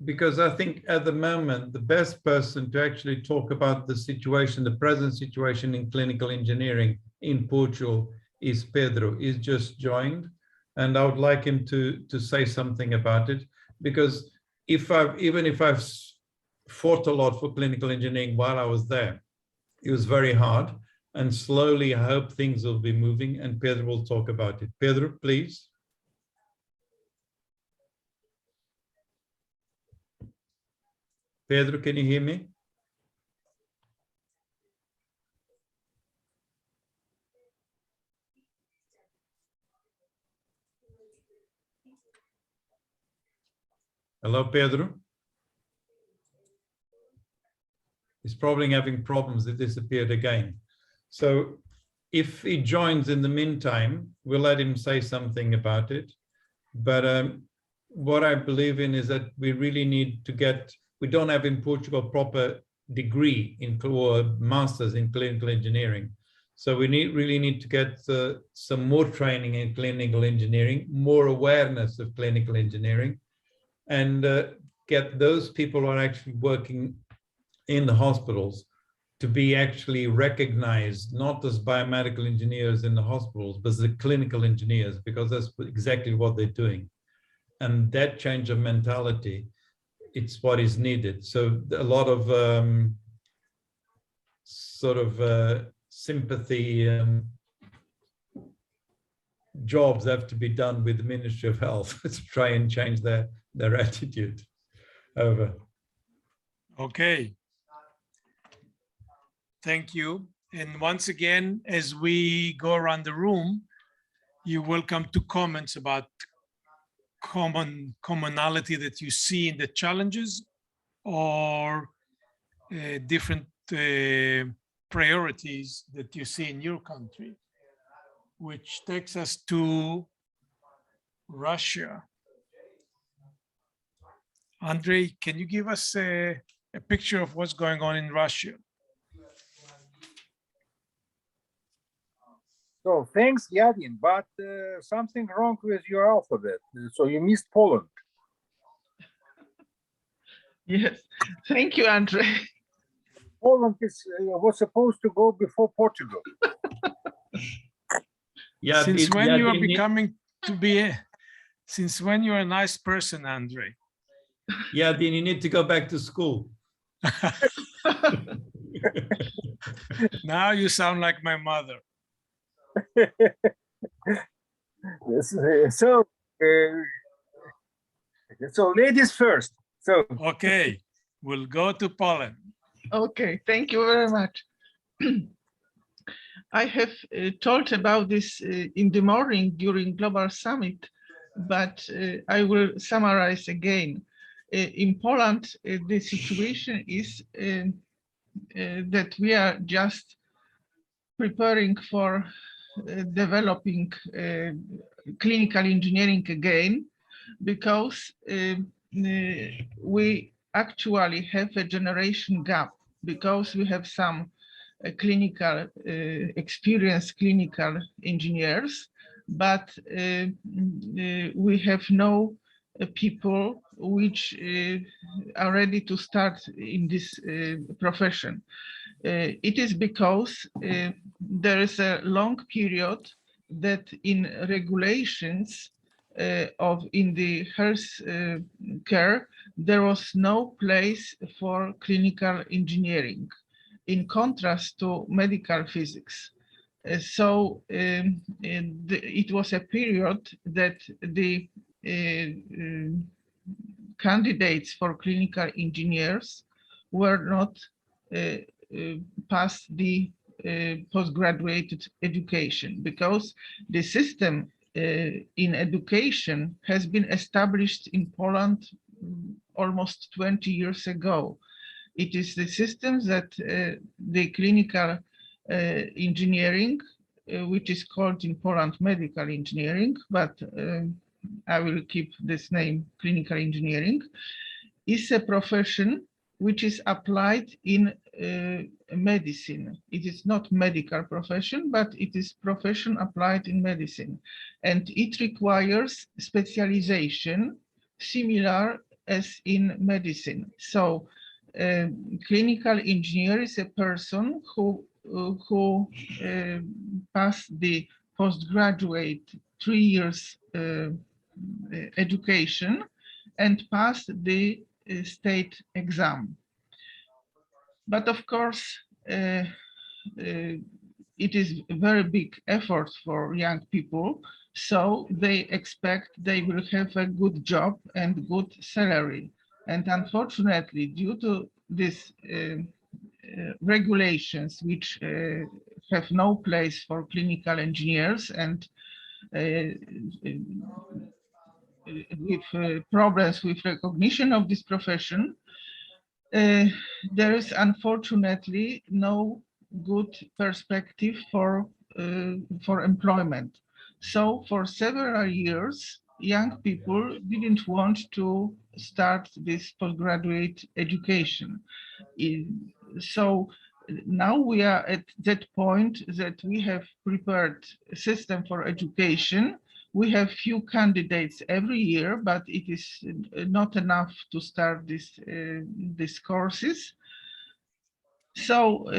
Because I think at the moment, the best person to actually talk about the situation, the present situation in clinical engineering in Portugal is Pedro. He's just joined, and I would like him to say something about it, because even if I've fought a lot for clinical engineering while I was there, it was very hard, and slowly I hope things will be moving, and Pedro will talk about it. Pedro, please. Pedro, can you hear me? Hello, Pedro. He's probably having problems. It disappeared again. So if he joins in the meantime, we'll let him say something about it. But what I believe in is that we really need to get, we don't have in Portugal proper degree in or masters in clinical engineering. So we really need to get some more training in clinical engineering, more awareness of clinical engineering, and get those people who are actually working in the hospitals to be actually recognized, not as biomedical engineers in the hospitals, but as the clinical engineers, because that's exactly what they're doing. And that change of mentality, it's what is needed. So a lot of sympathy jobs have to be done with the Ministry of Health to try and change their attitude. Over. Okay. Thank you. And once again, as we go around the room, you're welcome to comments about commonality that you see in the challenges or different priorities that you see in your country, which takes us to Russia. Andre, can you give us a picture of what's going on in Russia? So thanks, Yadin, but something wrong with your alphabet. So you missed Poland. Yes, thank you, Andre. Poland was supposed to go before Portugal. Yeah, since when you are becoming to be since when you're a nice person, Andre? Yeah, then you need to go back to school. Now you sound like my mother. So ladies first. So okay, we'll go to Poland. Okay, thank you very much. I have talked about this in the morning during Global Summit, but I will summarize again. In Poland, the situation is that we are just preparing for developing clinical engineering again, because we actually have a generation gap, because we have some clinical experienced clinical engineers, but we have no people which are ready to start in this profession. It is because there is a long period that in regulations in the health care, there was no place for clinical engineering, in contrast to medical physics. It was a period that the candidates for clinical engineers were not past the postgraduate education, because the system in education has been established in Poland almost 20 years ago. It is the system that the clinical engineering, which is called in Poland medical engineering, but I will keep this name clinical engineering, is a profession which is applied in medicine. It is not medical profession, but it is profession applied in medicine. And it requires specialization similar as in medicine. So clinical engineer is a person who passed the postgraduate 3 years education and passed the state exam. But of course, it is a very big effort for young people, so they expect they will have a good job and good salary. And unfortunately, due to these regulations, which have no place for clinical engineers, and with problems with recognition of this profession, there is unfortunately no good perspective for employment. So for several years, young people didn't want to start this postgraduate education. So now we are at that point that we have prepared a system for education. We have few candidates every year, but it is not enough to start these courses. So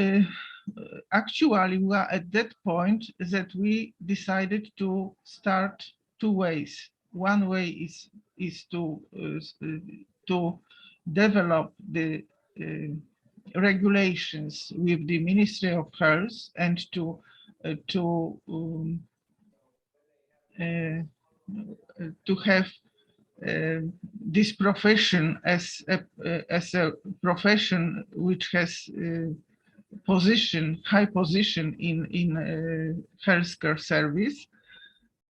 actually, we are at that point that we decided to start two ways. One way is to develop the regulations with the Ministry of Health and to have this profession as a profession which has high position in healthcare service.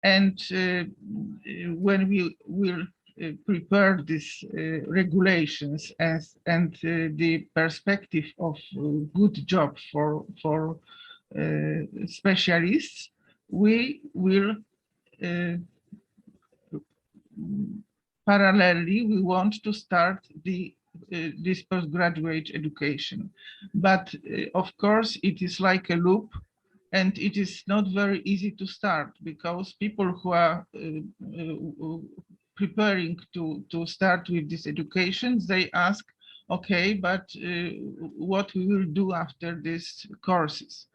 And when we will prepare these regulations and the perspective of good job for specialists, we will parallelly, we want to start this postgraduate education. But of course, it is like a loop, and it is not very easy to start, because people who are preparing to start with this education, they ask, okay, but what we will do after these courses?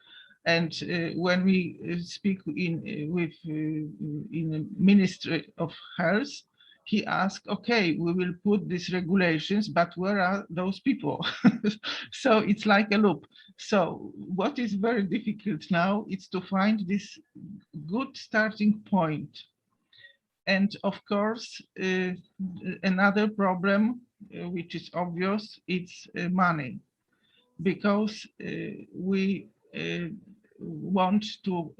And when we speak in the Ministry of Health, he asked, okay, we will put these regulations, but where are those people? So it's like a loop. So what is very difficult now is to find this good starting point. And of course, another problem, which is obvious, it's money, because we want to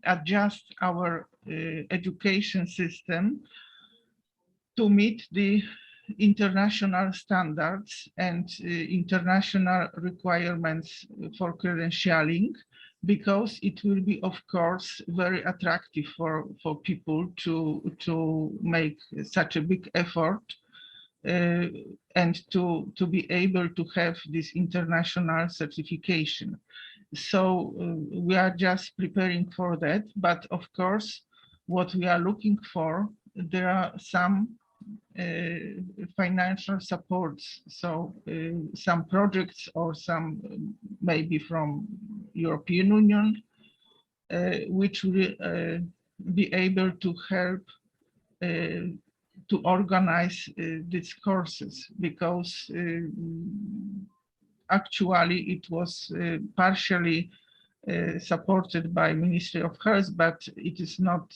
adjust our education system to meet the international standards and international requirements for credentialing, because it will be, of course, very attractive for people to make such a big effort and to be able to have this international certification. So we are just preparing for that. But of course, what we are looking for, there are some financial supports. So some projects or some maybe from European Union, which will be able to help to organize these courses, because actually it was partially supported by Ministry of Health, but it is not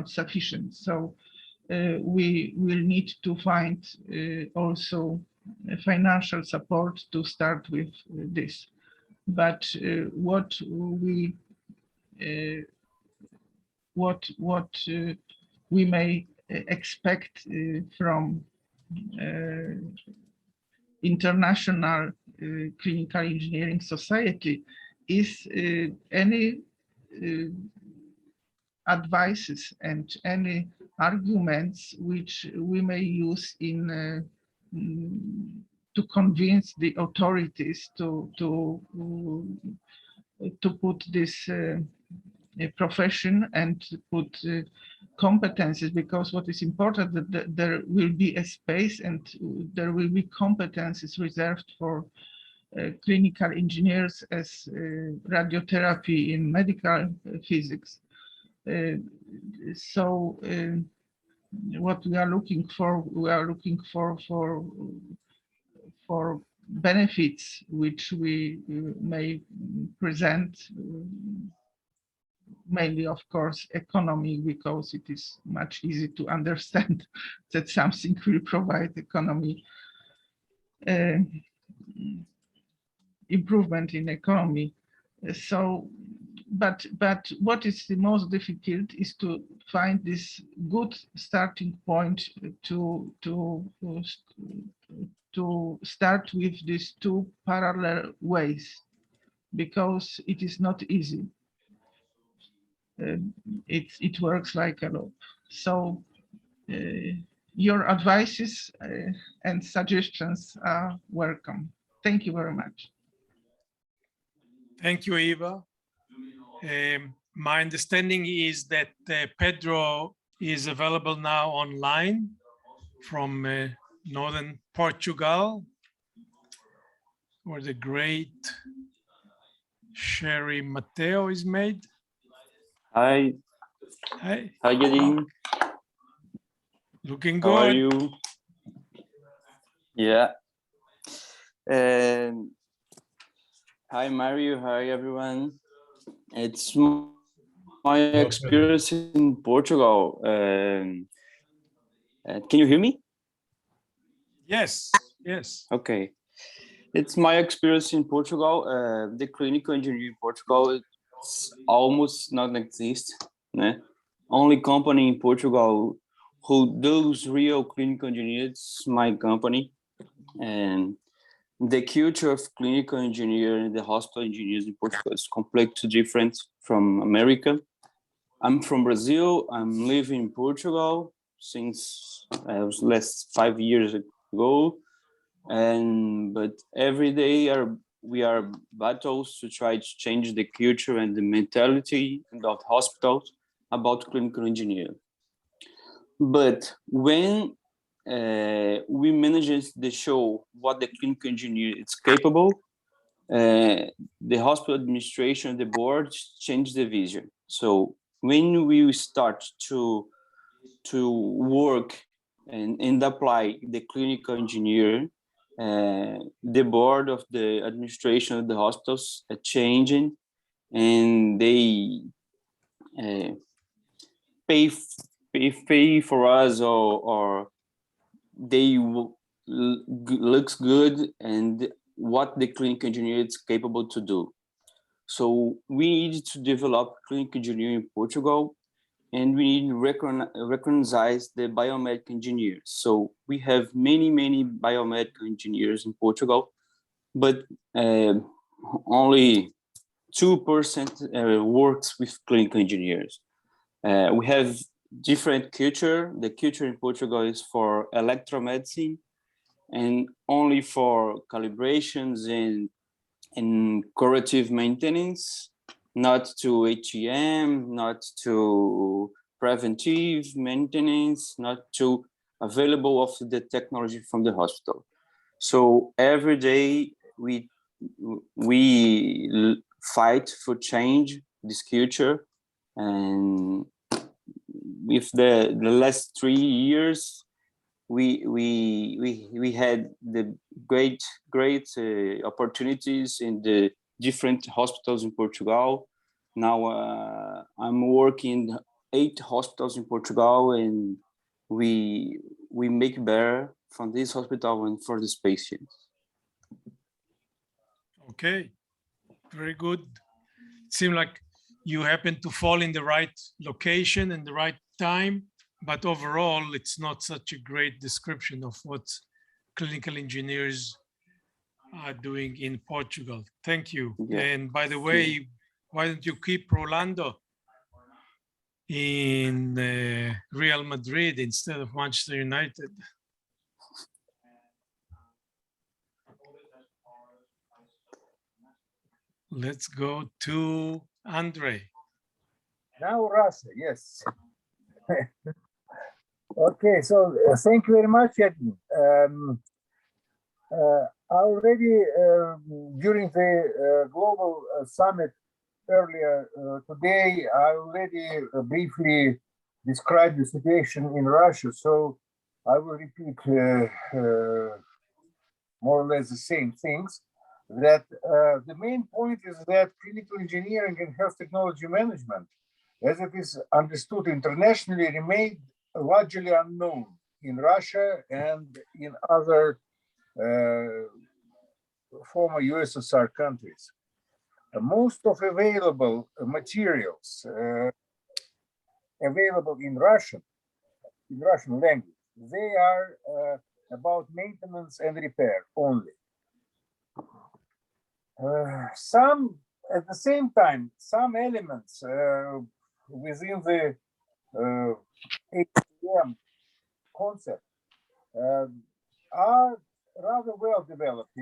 sufficient. So we will need to find also financial support to start with this. But what we may expect from International Clinical Engineering Society is any advices and any arguments which we may use in to convince the authorities to put this profession and put competencies, because what is important that there will be a space and there will be competencies reserved for clinical engineers as radiotherapy in medical physics. So what we are looking for benefits which we may present, mainly of course economy, because it is much easier to understand that something will provide economy, improvement in economy. So but what is the most difficult is to find this good starting point to start with these two parallel ways, because it is not easy. It works like a loop. So your advices and suggestions are welcome. Thank you very much. Thank you, Eva. My understanding is that Pedro is available now online from northern Portugal, where the great Sherry Mateo is made. Hi. Hi. How you doing? Looking How are good. you? Yeah. Hi, Mario. Hi, everyone. It's my experience in Portugal. Can you hear me? Yes. Yes. Okay. It's my experience in Portugal. The clinical engineering in Portugal, it's almost non-exist. Né? Only company in Portugal who does real clinical engineering is my company. And the culture of clinical engineering, the hospital engineers in Portugal is completely different from America. I'm from Brazil. I'm living in Portugal since last 5 years ago. But every day we are battles to try to change the culture and the mentality about hospitals about clinical engineering. But when we manage to show what the clinical engineer is capable, the hospital administration, the board change the vision. So when we start to work and apply the clinical engineer, the board of the administration of the hospitals are changing, and they pay for us, or they looks good and what the clinical engineer is capable to do. So we need to develop clinical engineering in Portugal, and we need to recognize the biomedical engineers. So we have many biomedical engineers in Portugal, but only 2% works with clinical engineers. We have different culture. The culture in Portugal is for electromedicine and only for calibrations and corrective maintenance, not to HEM, not to preventive maintenance, not to available of the technology from the hospital. So every day we fight for change this culture, And with the last 3 years, we had the great opportunities in the different hospitals in Portugal. Now I'm working 8 hospitals in Portugal, and we make better from this hospital and for these patients. Okay, very good. It seemed like you happened to fall in the right location and the right time, but overall, it's not such a great description of what clinical engineers are doing in Portugal. Thank you. Yeah. And by the way, why don't you keep Rolando in Real Madrid instead of Manchester United? Let's go to Andre. Now Russia, yes. Okay, so thank you very much, Edwin. Already during the global summit earlier today, I already briefly described the situation in Russia, so I will repeat more or less the same things. That the main point is that clinical engineering and health technology management, as it is understood internationally, remained largely unknown in Russia and in other former USSR countries. Most of available materials available in Russian language, they are about maintenance and repair only. At the same time, some elements within the HTM concept are rather well developed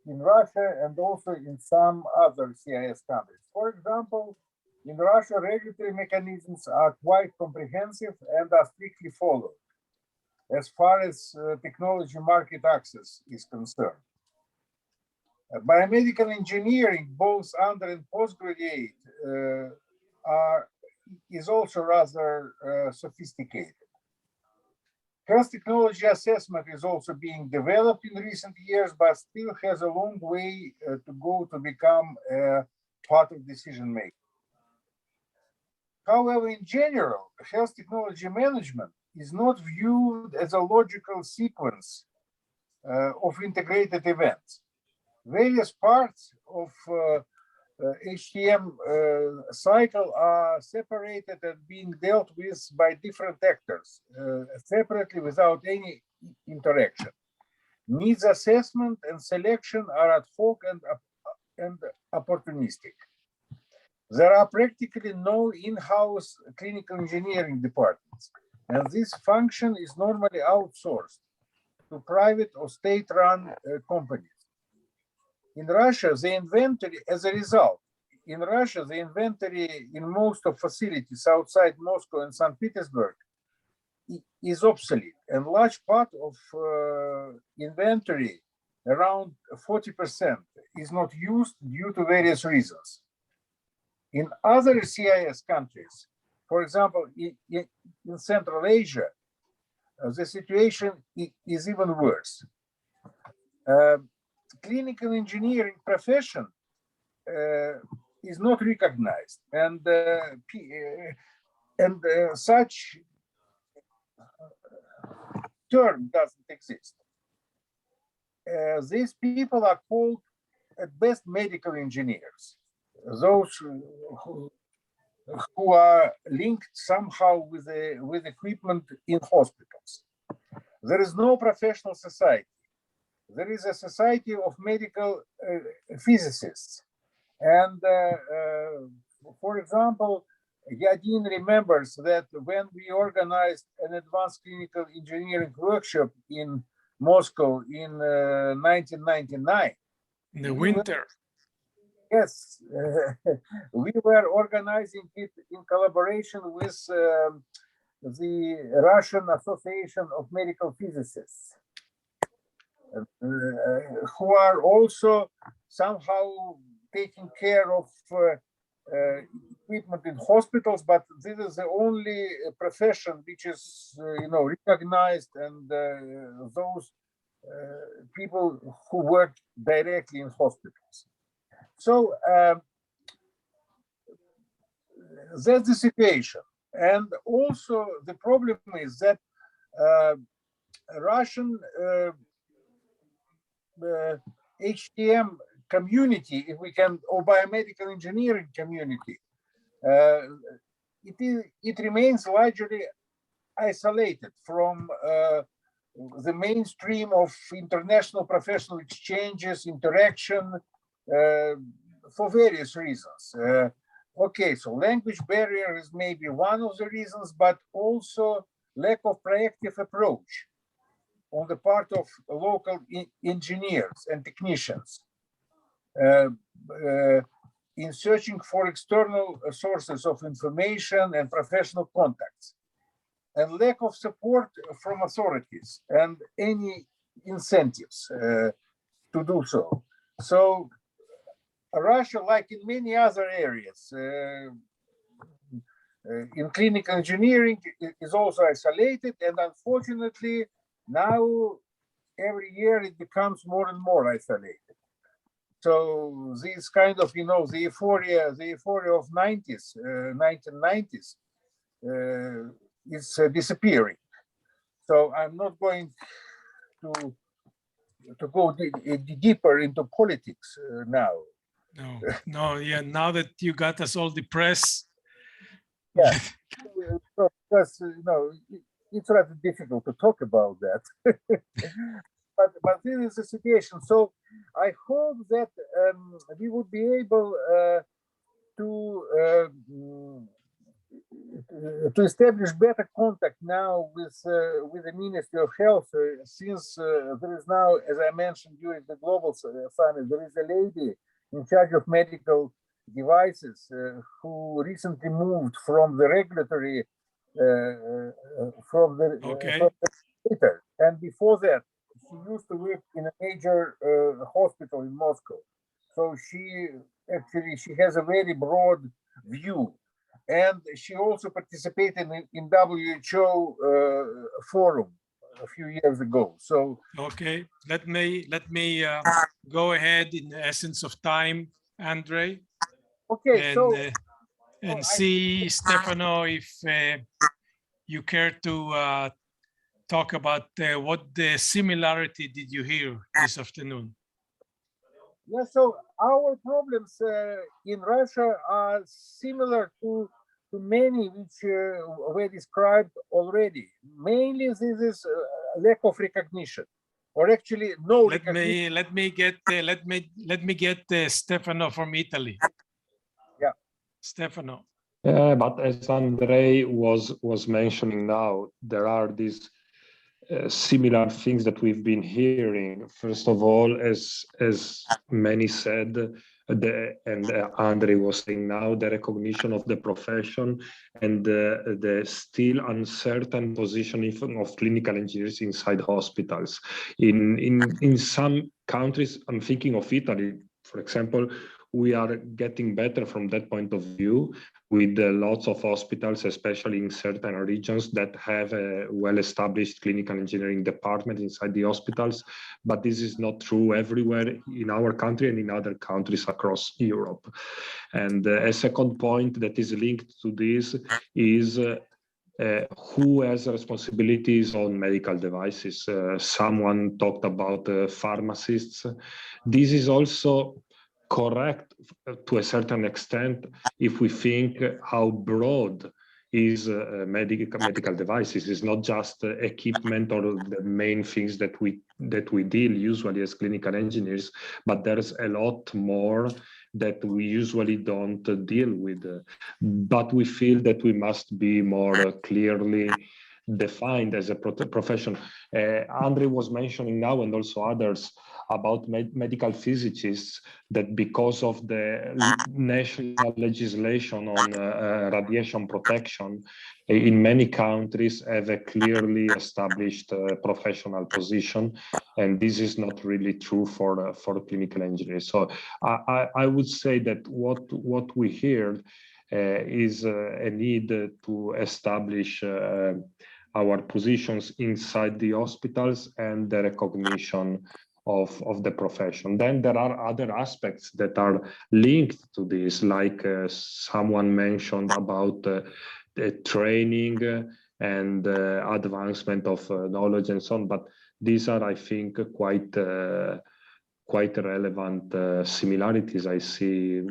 in Russia and also in some other CIS countries. For example, in Russia, regulatory mechanisms are quite comprehensive and are strictly followed as far as technology market access is concerned. Biomedical engineering, both under and postgraduate, is also rather sophisticated. Health technology assessment is also being developed in recent years, but still has a long way to go to become part of decision making. However, in general, health technology management is not viewed as a logical sequence of integrated events. Various parts of HTM cycle are separated and being dealt with by different actors separately without any interaction. Needs assessment and selection are ad hoc and opportunistic. There are practically no in-house clinical engineering departments, and this function is normally outsourced to private or state-run companies. In Russia, the inventory, as a result, in Russia, the inventory in most of facilities outside Moscow and St. Petersburg is obsolete, and large part of inventory, around 40%, is not used due to various reasons. In other CIS countries, for example, in Central Asia, the situation is even worse. Clinical engineering profession is not recognized, and such term doesn't exist. These people are called at best medical engineers, those who are linked somehow with equipment in hospitals. There is no professional society. There is a society of medical physicists. And for example, Yadin remembers that when we organized an advanced clinical engineering workshop in Moscow in 1999. In the winter. Yes, we were organizing it in collaboration with the Russian Association of Medical Physicists, who are also somehow taking care of equipment in hospitals, but this is the only profession which is, recognized, and those people who work directly in hospitals. So that's the situation. And also the problem is that Russian HTM community, if we can, or biomedical engineering community, it remains largely isolated from the mainstream of international professional exchanges, interaction, for various reasons. Okay, so language barrier is maybe one of the reasons, but also lack of proactive approach on the part of local engineers and technicians in searching for external sources of information and professional contacts, and lack of support from authorities and any incentives to do so. So Russia, like in many other areas, in clinical engineering, is also isolated, and unfortunately now every year it becomes more and more isolated. So this kind of, the euphoria of 1990s is disappearing. So I'm not going to go deeper into politics now. No, yeah. Now that you got us all depressed. Yeah, because it's rather difficult to talk about that. But this is the situation. So I hope that we would be able to establish better contact now with the Ministry of Health, since there is now, as I mentioned during the Global Summit, there is a lady in charge of medical devices who recently moved from the regulatory and before that she used to work in a major hospital in Moscow. So she has a very broad view, and she also participated in WHO forum a few years ago. So okay, let me go ahead in the essence of time, Andre. Okay, and see, Stefano, if you care to talk about what the similarity did you hear this afternoon? Yeah, so our problems in Russia are similar to many which were described already. Mainly, this is lack of recognition, or actually no recognition. Let me get Stefano from Italy. Yeah, Stefano. But as Andrei was mentioning now, there are these similar things that we've been hearing. First of all, as many said, and Andrei was saying now, the recognition of the profession and the still uncertain positioning of clinical engineers inside hospitals. In some countries, I'm thinking of Italy, for example, we are getting better from that point of view, with lots of hospitals, especially in certain regions that have a well-established clinical engineering department inside the hospitals. But this is not true everywhere in our country and in other countries across Europe. And a second point that is linked to this is who has responsibilities on medical devices. Someone talked about pharmacists. This is also correct to a certain extent if we think how broad is medical devices. It's not just equipment or the main things that we deal usually as clinical engineers, but there's a lot more that we usually don't deal with. But we feel that we must be more clearly defined as a profession. Andre was mentioning now, and also others, about medical physicists, that because of the national legislation on radiation protection, in many countries have a clearly established professional position, and this is not really true for clinical engineers. So I would say that what we heard is a need to establish our positions inside the hospitals and the recognition of the profession. Then there are other aspects that are linked to this, like someone mentioned about the training and advancement of knowledge and so on. But these are, I think, quite relevant similarities I see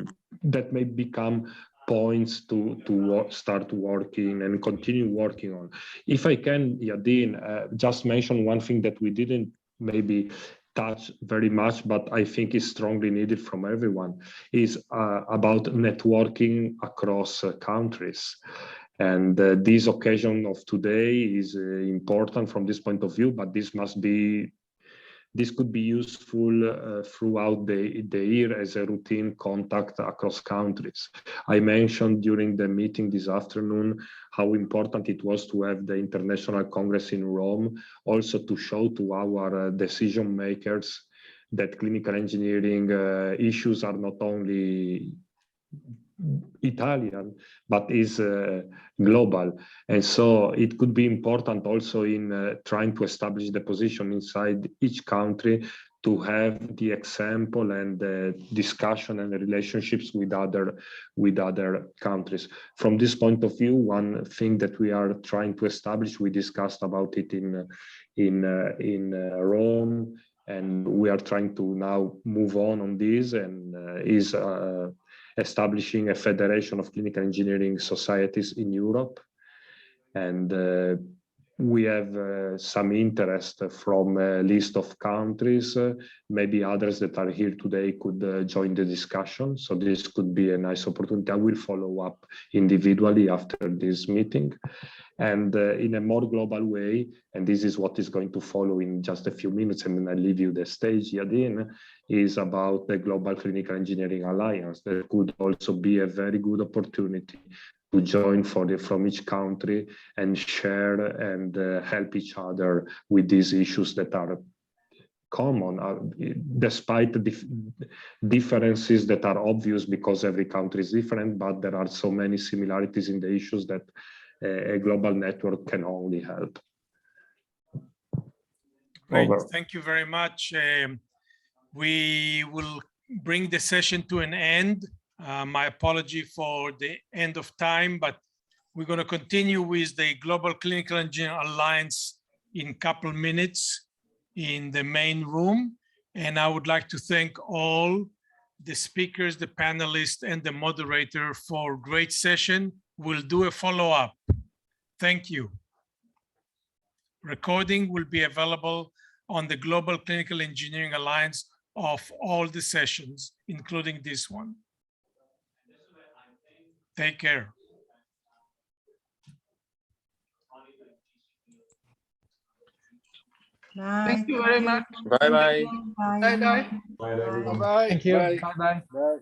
that may become points to start working and continue working on. If I can, Yadin, just mention one thing that we didn't maybe touch very much, but I think is strongly needed from everyone, is about networking across countries. And this occasion of today is important from this point of view, but this could be useful throughout the year as a routine contact across countries. I mentioned during the meeting this afternoon how important it was to have the International Congress in Rome, also to show to our decision makers that clinical engineering issues are not only Italian, but is global. And so it could be important also in trying to establish the position inside each country to have the example and the discussion and the relationships with other countries. From this point of view, one thing that we are trying to establish, we discussed about it in Rome, and we are trying to now move on this, and is establishing a federation of clinical engineering societies in Europe. And we have some interest from a list of countries. Maybe others that are here today could join the discussion. So this could be a nice opportunity. I will follow up individually after this meeting. And in a more global way, and this is what is going to follow in just a few minutes, and then I leave you the stage, Yadin, is about the Global Clinical Engineering Alliance. That could also be a very good opportunity to join from each country and share and help each other with these issues that are common, despite the differences that are obvious because every country is different, but there are so many similarities in the issues that a global network can only help. Great, Over. thank you very much. We will bring the session to an end. My apology for the end of time, but we're going to continue with the Global Clinical Engineering Alliance in a couple minutes in the main room. And I would like to thank all the speakers, the panelists, and the moderator for a great session. We'll do a follow-up. Thank you. Recording will be available on the Global Clinical Engineering Alliance of all the sessions, including this one. Take care. Bye. Thank you very much. Bye-bye. Bye. Bye-bye. Bye. Thank you. Bye. Bye-bye. Bye.